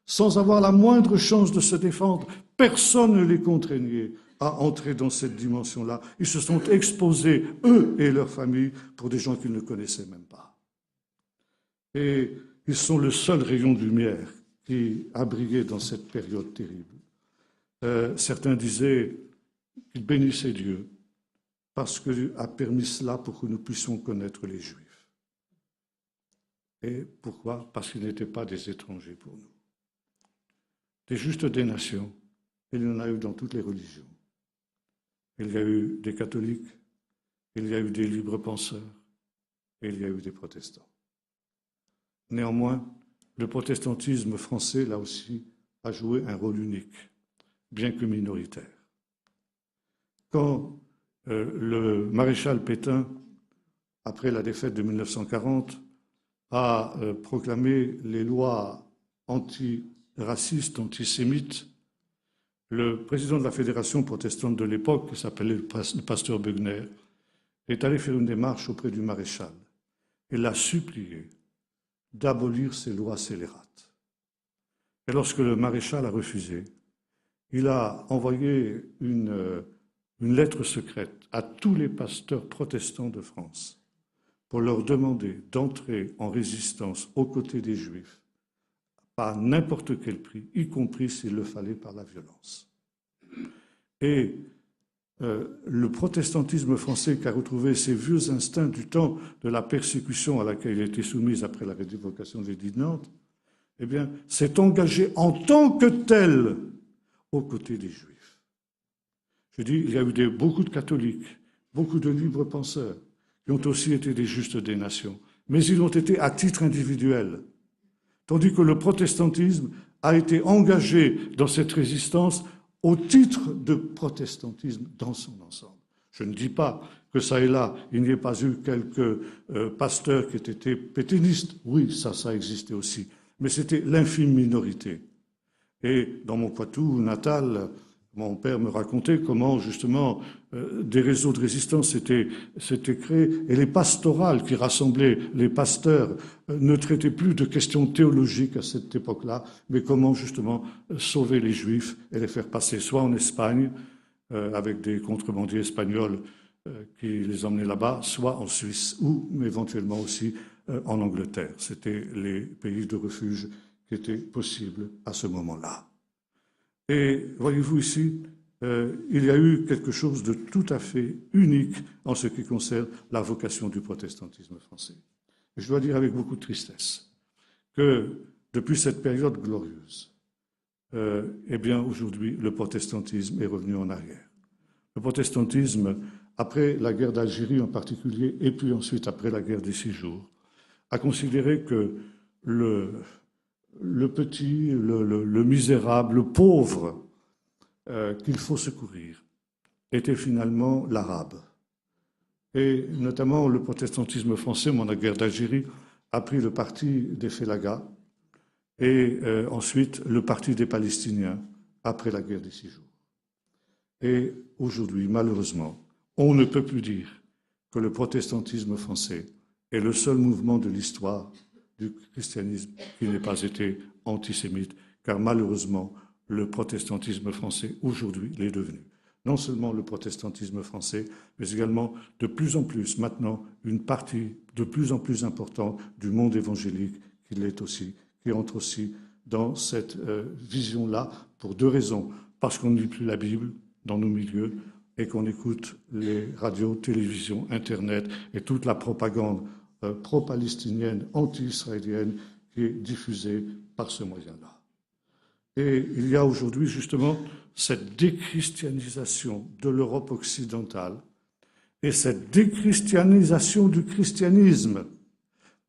sans avoir la moindre chance de se défendre. Personne ne les contraignait à entrer dans cette dimension-là. Ils se sont exposés, eux et leurs familles, pour des gens qu'ils ne connaissaient même pas. Et ils sont le seul rayon de lumière qui a brillé dans cette période terrible. Certains disaient qu'ils bénissaient Dieu parce qu'il a permis cela pour que nous puissions connaître les Juifs. Et pourquoi? Parce qu'ils n'étaient pas des étrangers pour nous. Des justes des nations, il y en a eu dans toutes les religions. Il y a eu des catholiques, il y a eu des libres penseurs, et il y a eu des protestants. Néanmoins, le protestantisme français, là aussi, a joué un rôle unique, bien que minoritaire. Quand le maréchal Pétain, après la défaite de 1940, a proclamé les lois anti-racistes, antisémites, le président de la fédération protestante de l'époque, qui s'appelait le pasteur Bugner, est allé faire une démarche auprès du maréchal et l'a supplié d'abolir ces lois scélérates. Et lorsque le maréchal a refusé, il a envoyé une lettre secrète à tous les pasteurs protestants de France pour leur demander d'entrer en résistance aux côtés des Juifs, à n'importe quel prix, y compris s'il le fallait par la violence. Et le protestantisme français, qui a retrouvé ses vieux instincts du temps de la persécution à laquelle il a été soumis après la révocation de l'édit de Nantes, eh bien, s'est engagé en tant que tel aux côtés des Juifs. Je dis, il y a eu beaucoup de catholiques, beaucoup de libres penseurs, qui ont aussi été des justes des nations, mais ils ont été à titre individuel. Tandis que le protestantisme a été engagé dans cette résistance au titre de protestantisme dans son ensemble. Je ne dis pas que ça et là, il n'y ait pas eu quelques pasteurs qui aient été pétainistes. Oui, ça existait aussi. Mais c'était l'infime minorité. Et dans mon Poitou natal, mon père me racontait comment, justement, des réseaux de résistance s'étaient créés et les pastorales qui rassemblaient les pasteurs ne traitaient plus de questions théologiques à cette époque-là, mais comment, justement, sauver les Juifs et les faire passer soit en Espagne, avec des contrebandiers espagnols qui les emmenaient là-bas, soit en Suisse ou éventuellement aussi en Angleterre. C'était les pays de refuge qui étaient possibles à ce moment-là. Et voyez-vous ici, il y a eu quelque chose de tout à fait unique en ce qui concerne la vocation du protestantisme français. Et je dois dire avec beaucoup de tristesse que depuis cette période glorieuse, eh bien aujourd'hui, le protestantisme est revenu en arrière. Le protestantisme, après la guerre d'Algérie en particulier, et puis ensuite après la guerre des 6 jours, a considéré que le petit, le misérable, le pauvre qu'il faut secourir était finalement l'arabe. Et notamment le protestantisme français, pendant la guerre d'Algérie, a pris le parti des Félagas et ensuite le parti des Palestiniens après la guerre des 6 jours. Et aujourd'hui, malheureusement, on ne peut plus dire que le protestantisme français est le seul mouvement de l'histoire du christianisme qui n'ait pas été antisémite, car malheureusement, le protestantisme français aujourd'hui l'est devenu. non seulement le protestantisme français, mais également de plus en plus maintenant une partie de plus en plus importante du monde évangélique qui entre aussi dans cette vision-là pour deux raisons. Parce qu'on ne lit plus la Bible dans nos milieux et qu'on écoute les radios, télévisions, Internet et toute la propagande pro-palestinienne, anti-israélienne qui est diffusée par ce moyen-là. Et il y a aujourd'hui justement cette déchristianisation de l'Europe occidentale et cette déchristianisation du christianisme.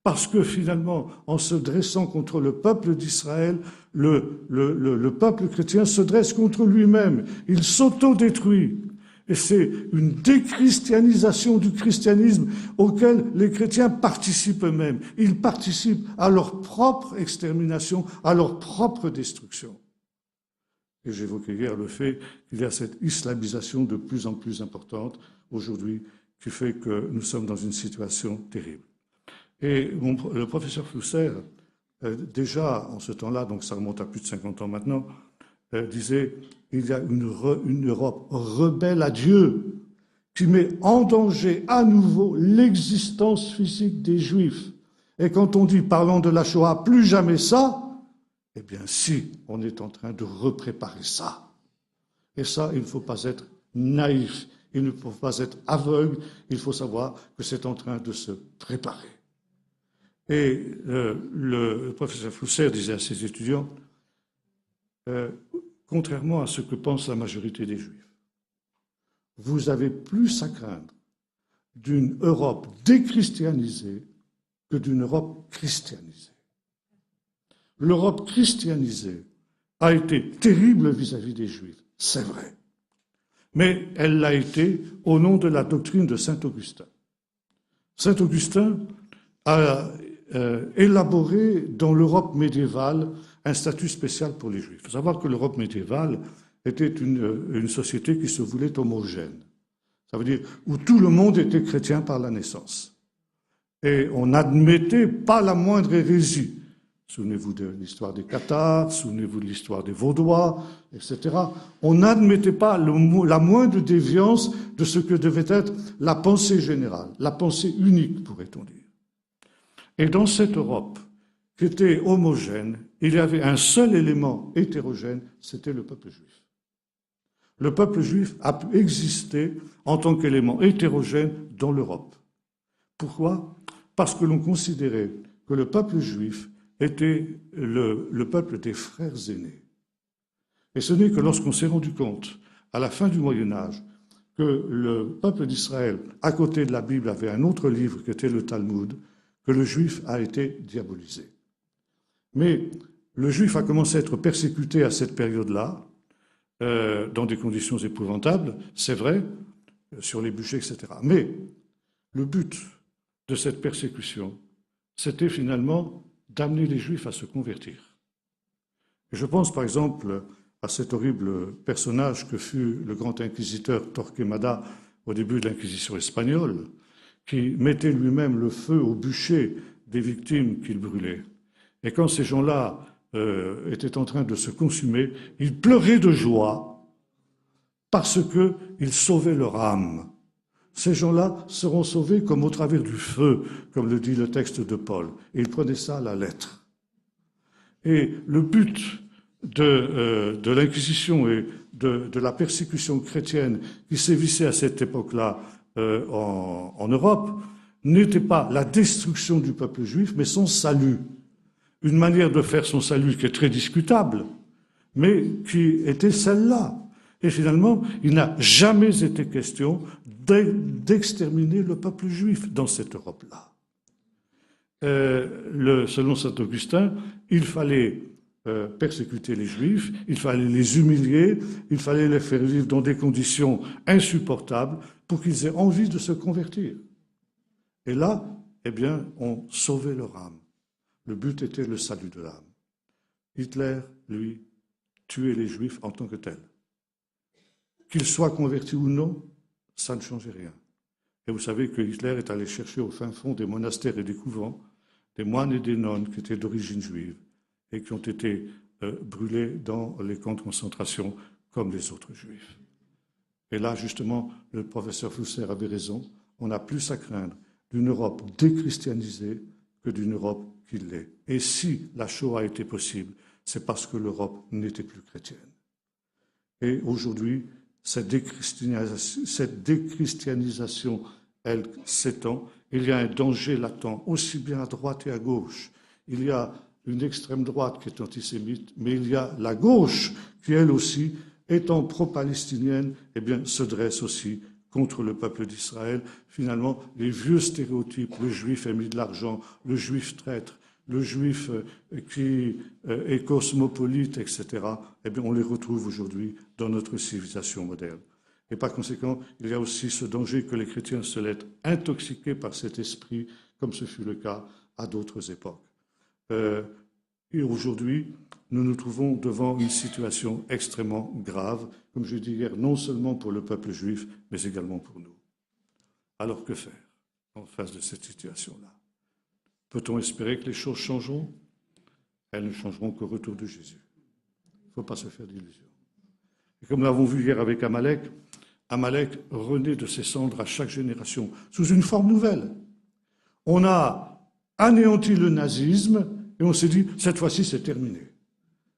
Parce que finalement, en se dressant contre le peuple d'Israël, le peuple chrétien se dresse contre lui-même. Il s'autodétruit. Et c'est une déchristianisation du christianisme auquel les chrétiens participent eux-mêmes. Ils participent à leur propre extermination, à leur propre destruction. Et j'évoquais hier le fait qu'il y a cette islamisation de plus en plus importante aujourd'hui qui fait que nous sommes dans une situation terrible. Et le professeur Flusser, déjà en ce temps-là, donc ça remonte à plus de 50 ans maintenant, disait il y a une Europe rebelle à Dieu qui met en danger à nouveau l'existence physique des Juifs. Et quand on dit, parlant de la Shoah, plus jamais ça, eh bien si, on est en train de repréparer ça. Et ça, il ne faut pas être naïf, il ne faut pas être aveugle, il faut savoir que c'est en train de se préparer. Et le professeur Flusser disait à ses étudiants, contrairement à ce que pense la majorité des Juifs, vous avez plus à craindre d'une Europe déchristianisée que d'une Europe christianisée. L'Europe christianisée a été terrible vis-à-vis des Juifs, c'est vrai. Mais elle l'a été au nom de la doctrine de saint Augustin. Saint Augustin a élaboré dans l'Europe médiévale un statut spécial pour les Juifs. Il faut savoir que l'Europe médiévale était une société qui se voulait homogène. Ça veut dire où tout le monde était chrétien par la naissance. Et on n'admettait pas la moindre hérésie. Souvenez-vous de l'histoire des Cathares, souvenez-vous de l'histoire des Vaudois, etc. On n'admettait pas la moindre déviance de ce que devait être la pensée générale, la pensée unique, pourrait-on dire. Et dans cette Europe, qui était homogène, il y avait un seul élément hétérogène, c'était le peuple juif. Le peuple juif a pu exister en tant qu'élément hétérogène dans l'Europe. Pourquoi ? Parce que l'on considérait que le peuple juif était le peuple des frères aînés. Et ce n'est que lorsqu'on s'est rendu compte, à la fin du Moyen-Âge, que le peuple d'Israël, à côté de la Bible, avait un autre livre qui était le Talmud, que le juif a été diabolisé. Mais le juif a commencé à être persécuté à cette période-là, dans des conditions épouvantables, c'est vrai, sur les bûchers, etc. Mais le but de cette persécution, c'était finalement d'amener les Juifs à se convertir. Et je pense par exemple à cet horrible personnage que fut le grand inquisiteur Torquemada au début de l'Inquisition espagnole, qui mettait lui-même le feu au bûcher des victimes qu'il brûlait. Et quand ces gens-là étaient en train de se consumer, ils pleuraient de joie parce qu'ils sauvaient leur âme. Ces gens-là seront sauvés comme au travers du feu, comme le dit le texte de Paul. Et ils prenaient ça à la lettre. Et le but de l'Inquisition et de la persécution chrétienne qui sévissait à cette époque-là en Europe n'était pas la destruction du peuple juif, mais son salut. Une manière de faire son salut qui est très discutable, mais qui était celle-là. Et finalement, il n'a jamais été question d'exterminer le peuple juif dans cette Europe-là. Selon saint Augustin, il fallait persécuter les Juifs, il fallait les humilier, il fallait les faire vivre dans des conditions insupportables pour qu'ils aient envie de se convertir. Et là, eh bien, on sauvait leur âme. Le but était le salut de l'âme. Hitler, lui, tuait les Juifs en tant que tels. Qu'ils soient convertis ou non, ça ne changeait rien. Et vous savez que Hitler est allé chercher au fin fond des monastères et des couvents des moines et des nonnes qui étaient d'origine juive et qui ont été brûlés dans les camps de concentration comme les autres juifs. Et là, justement, le professeur Flusser avait raison. On a plus à craindre d'une Europe déchristianisée que d'une Europe qui l'est. Et si la Shoah a été possible, c'est parce que l'Europe n'était plus chrétienne. Et aujourd'hui, cette déchristianisation, elle s'étend. Il y a un danger latent, aussi bien à droite et à gauche. Il y a une extrême droite qui est antisémite, mais il y a la gauche qui, elle aussi, étant pro-palestinienne, eh bien, se dresse aussi contre le peuple d'Israël. Finalement, les vieux stéréotypes, le juif a mis de l'argent, le juif traître, le juif qui est cosmopolite, etc., eh bien, on les retrouve aujourd'hui dans notre civilisation moderne. Et par conséquent, il y a aussi ce danger que les chrétiens se laissent intoxiquer par cet esprit, comme ce fut le cas à d'autres époques. Et aujourd'hui, nous nous trouvons devant une situation extrêmement grave, comme je dis hier, non seulement pour le peuple juif, mais également pour nous. Alors que faire en face de cette situation-là? Peut-on espérer que les choses changeront? Elles ne changeront qu'au retour de Jésus. Il ne faut pas se faire d'illusions. Et comme nous l'avons vu hier avec Amalek, Amalek renaît de ses cendres à chaque génération, sous une forme nouvelle. On a anéanti le nazisme et on s'est dit, cette fois-ci, c'est terminé.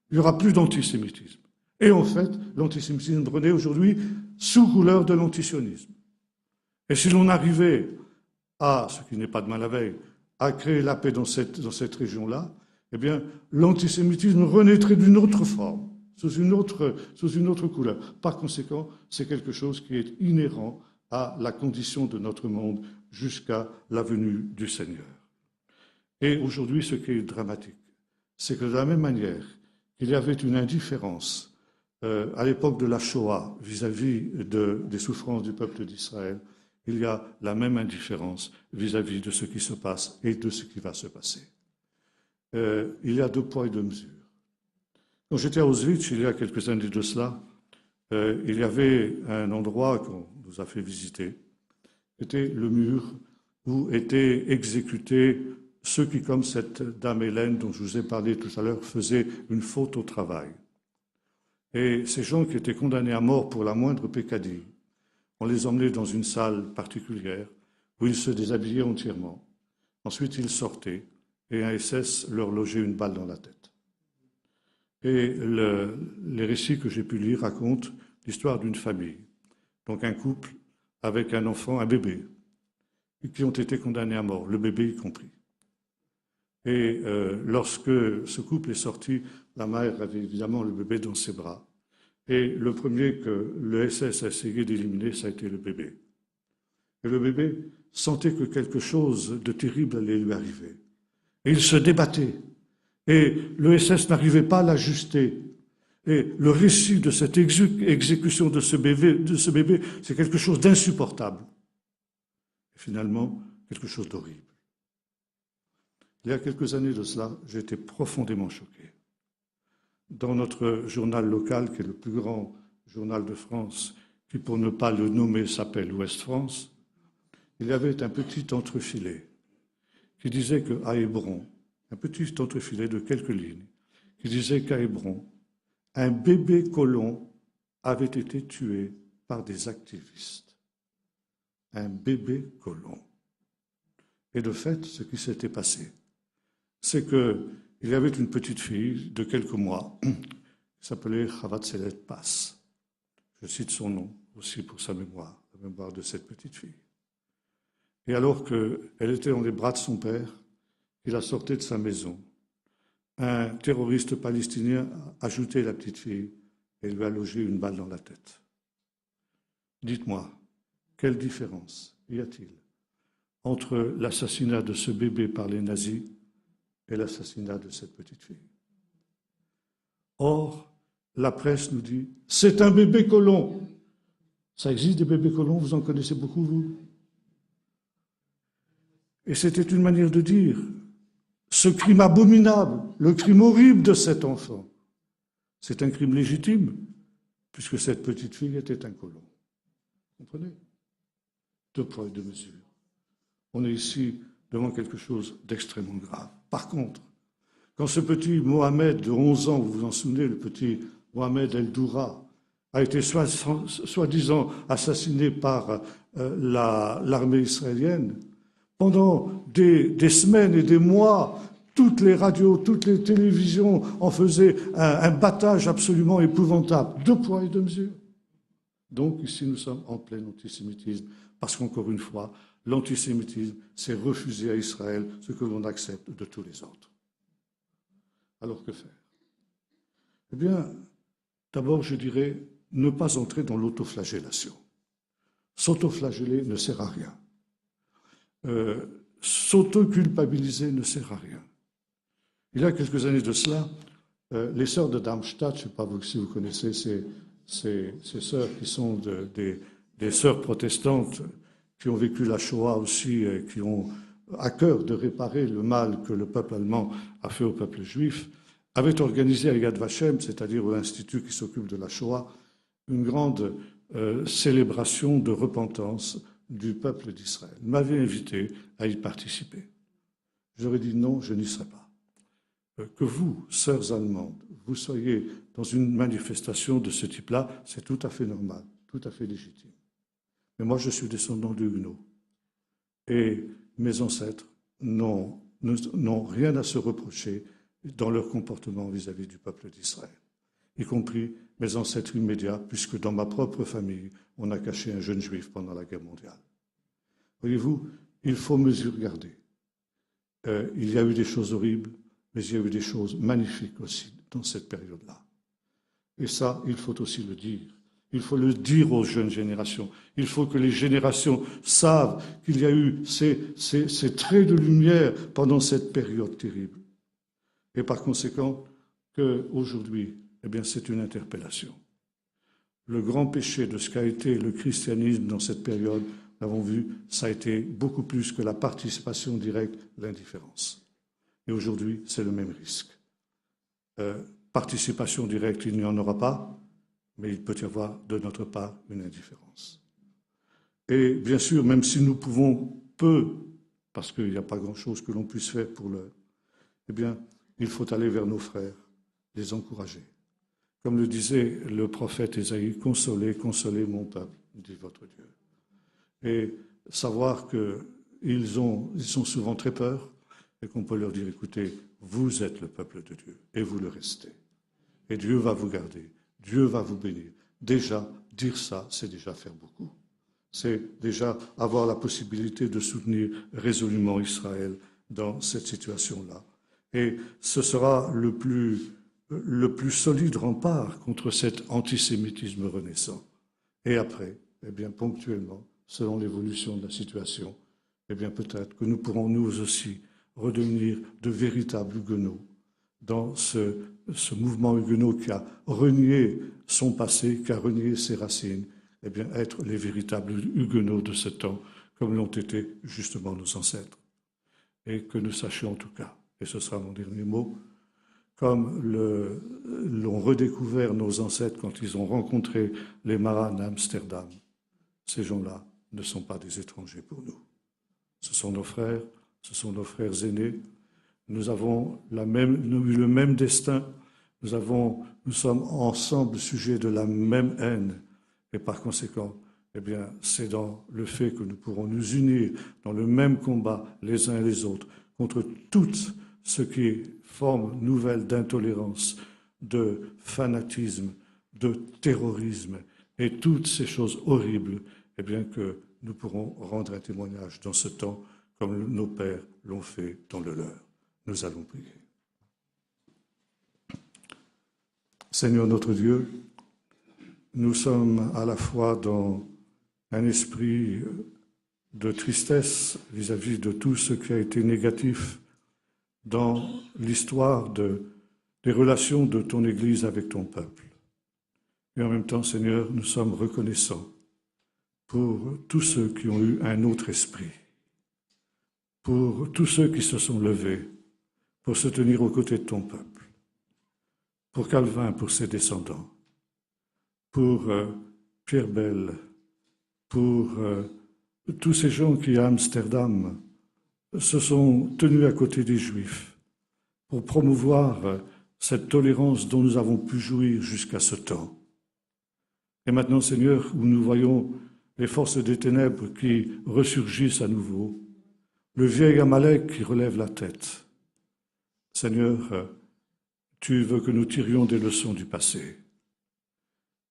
Il n'y aura plus d'antisémitisme. Et en fait, l'antisémitisme renaît aujourd'hui sous couleur de l'antisionisme. Et si l'on arrivait à, ce qui n'est pas demain la veille, à créer la paix dans cette région-là, eh bien, l'antisémitisme renaîtrait d'une autre forme, sous une autre couleur. Par conséquent, c'est quelque chose qui est inhérent à la condition de notre monde jusqu'à la venue du Seigneur. Et aujourd'hui, ce qui est dramatique, c'est que de la même manière qu'il y avait une indifférence à l'époque de la Shoah vis-à-vis des souffrances du peuple d'Israël, il y a la même indifférence vis-à-vis de ce qui se passe et de ce qui va se passer. Il y a 2 poids et 2 mesures. Quand j'étais à Auschwitz, il y a quelques années de cela, il y avait un endroit qu'on nous a fait visiter, c'était le mur où étaient exécutés ceux qui, comme cette dame Hélène dont je vous ai parlé tout à l'heure, faisaient une faute au travail. Et ces gens qui étaient condamnés à mort pour la moindre peccadille, on les emmenait dans une salle particulière où ils se déshabillaient entièrement. Ensuite, ils sortaient et un SS leur logeait une balle dans la tête. Et les récits que j'ai pu lire racontent l'histoire d'une famille, donc un couple avec un enfant, un bébé, qui ont été condamnés à mort, le bébé y compris. Et lorsque ce couple est sorti, la mère avait évidemment le bébé dans ses bras. Et le premier que le SS a essayé d'éliminer, ça a été le bébé. Et le bébé sentait que quelque chose de terrible allait lui arriver. Et il se débattait. Et le SS n'arrivait pas à l'ajuster. Et le récit de cette exécution de ce bébé, c'est quelque chose d'insupportable. Et finalement, quelque chose d'horrible. Il y a quelques années de cela, j'ai été profondément choqué. Dans notre journal local, qui est le plus grand journal de France, qui pour ne pas le nommer s'appelle Ouest France, il y avait un petit entrefilet qui disait qu'à Hébron, un petit entrefilet de quelques lignes, qui disait qu'à Hébron, un bébé colon avait été tué par des activistes. Un bébé colon. Et de fait, ce qui s'était passé, c'est qu'il y avait une petite fille de quelques mois qui s'appelait Chavatzelet Pass. Je cite son nom aussi pour sa mémoire, la mémoire de cette petite fille. Et alors qu'elle était dans les bras de son père, il la sortait de sa maison. Un terroriste palestinien a ajouté la petite fille et lui a logé une balle dans la tête. Dites-moi, quelle différence y a-t-il entre l'assassinat de ce bébé par les nazis et l'assassinat de cette petite fille? Or, la presse nous dit « c'est un bébé colon ». Ça existe des bébés colons, vous en connaissez beaucoup, vous? Et c'était une manière de dire ce crime abominable, le crime horrible de cet enfant, c'est un crime légitime, puisque cette petite fille était un colon. Vous comprenez? 2 poids et 2 mesures. On est ici devant quelque chose d'extrêmement grave. Par contre, quand ce petit Mohamed de 11 ans, vous vous en souvenez, le petit Mohamed El Doura, a été soi-disant assassiné par l'armée israélienne. Pendant des semaines et des mois, toutes les radios, toutes les télévisions en faisaient un battage absolument épouvantable. Deux poids et deux mesures. Donc ici, nous sommes en plein antisémitisme, parce qu'encore une fois, l'antisémitisme, c'est refuser à Israël ce que l'on accepte de tous les autres. Alors que faire? Eh bien, d'abord, je dirais, ne pas entrer dans l'autoflagellation. S'autoflageller ne sert à rien. S'autoculpabiliser ne sert à rien. Il y a quelques années de cela, les sœurs de Darmstadt, je ne sais pas si vous connaissez ces sœurs qui sont des sœurs protestantes qui ont vécu la Shoah aussi et qui ont à cœur de réparer le mal que le peuple allemand a fait au peuple juif, avaient organisé à Yad Vashem, c'est-à-dire à l'Institut qui s'occupe de la Shoah, une grande célébration de repentance du peuple d'Israël. Ils m'avaient invité à y participer. J'aurais dit non, je n'y serai pas. Que vous, sœurs allemandes, vous soyez dans une manifestation de ce type-là, c'est tout à fait normal, tout à fait légitime. Mais moi, je suis descendant de Huguenots. Et mes ancêtres n'ont rien à se reprocher dans leur comportement vis-à-vis du peuple d'Israël, y compris mes ancêtres immédiats, puisque dans ma propre famille, on a caché un jeune juif pendant la guerre mondiale. Voyez-vous, il faut mesure garder. Il y a eu des choses horribles, mais il y a eu des choses magnifiques aussi dans cette période-là. Et ça, il faut aussi le dire. Il faut le dire aux jeunes générations. Il faut que les générations savent qu'il y a eu ces traits de lumière pendant cette période terrible. Et par conséquent, qu'aujourd'hui, eh bien, c'est une interpellation. Le grand péché de ce qu'a été le christianisme dans cette période, nous l'avons vu, ça a été beaucoup plus que la participation directe, l'indifférence. Et aujourd'hui, c'est le même risque. Participation directe, il n'y en aura pas, mais il peut y avoir de notre part une indifférence. Et bien sûr, même si nous pouvons peu, parce qu'il n'y a pas grand-chose que l'on puisse faire pour l'heure, eh bien, il faut aller vers nos frères, les encourager. Comme le disait le prophète Ésaïe, consolez, consolez mon peuple, dit votre Dieu. Et savoir qu'ils sont souvent très peur, et qu'on peut leur dire, écoutez, vous êtes le peuple de Dieu, et vous le restez. Et Dieu va vous garder, Dieu va vous bénir. Déjà, dire ça, c'est déjà faire beaucoup. C'est déjà avoir la possibilité de soutenir résolument Israël dans cette situation-là. Et ce sera le plus solide rempart contre cet antisémitisme renaissant. Et après, eh bien, ponctuellement, selon l'évolution de la situation, eh bien, peut-être que nous pourrons nous aussi redevenir de véritables huguenots dans ce mouvement huguenot qui a renié son passé, qui a renié ses racines, eh bien, être les véritables huguenots de ce temps, comme l'ont été justement nos ancêtres. Et que nous sachions en tout cas, et ce sera mon dernier mot, comme l'ont redécouvert nos ancêtres quand ils ont rencontré les marins à Amsterdam, ces gens-là ne sont pas des étrangers pour nous. Ce sont nos frères, ce sont nos frères aînés. Nous avons eu le même destin. Nous sommes ensemble sujets de la même haine. Et par conséquent, eh bien, c'est dans le fait que nous pourrons nous unir dans le même combat les uns et les autres contre tout ce qui forme nouvelle d'intolérance, de fanatisme, de terrorisme et toutes ces choses horribles, eh bien, que nous pourrons rendre un témoignage dans ce temps comme nos pères l'ont fait dans le leur. Nous allons prier. Seigneur notre Dieu, nous sommes à la fois dans un esprit de tristesse vis-à-vis de tout ce qui a été négatif dans l'histoire des relations de ton Église avec ton peuple. Et en même temps, Seigneur, nous sommes reconnaissants pour tous ceux qui ont eu un autre esprit, pour tous ceux qui se sont levés pour se tenir aux côtés de ton peuple, pour Calvin, pour ses descendants, pour Pierre Bell, pour tous ces gens qui, à Amsterdam, se sont tenus à côté des Juifs pour promouvoir cette tolérance dont nous avons pu jouir jusqu'à ce temps. Et maintenant, Seigneur, où nous voyons les forces des ténèbres qui ressurgissent à nouveau, le vieil Amalek qui relève la tête. Seigneur, tu veux que nous tirions des leçons du passé.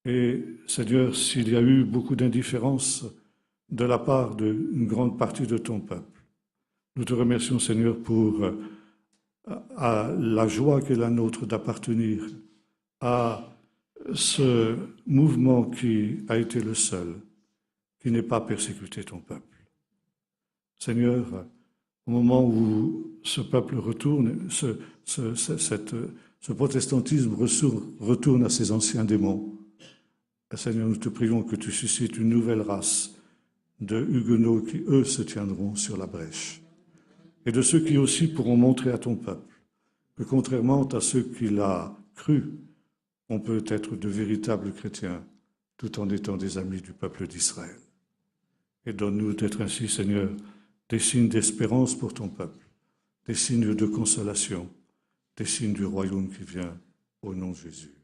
Et Seigneur, s'il y a eu beaucoup d'indifférence de la part d'une grande partie de ton peuple, nous te remercions, Seigneur, pour à la joie qu'est la nôtre d'appartenir à ce mouvement qui a été le seul qui n'ait pas persécuté ton peuple. Seigneur, au moment où ce peuple retourne, ce protestantisme retourne à ses anciens démons, Seigneur, nous te prions que tu suscites une nouvelle race de huguenots qui, eux, se tiendront sur la brèche. Et de ceux qui aussi pourront montrer à ton peuple que, contrairement à ceux qui l'ont cru, on peut être de véritables chrétiens tout en étant des amis du peuple d'Israël. Et donne-nous d'être ainsi, Seigneur, des signes d'espérance pour ton peuple, des signes de consolation, des signes du royaume qui vient au nom de Jésus.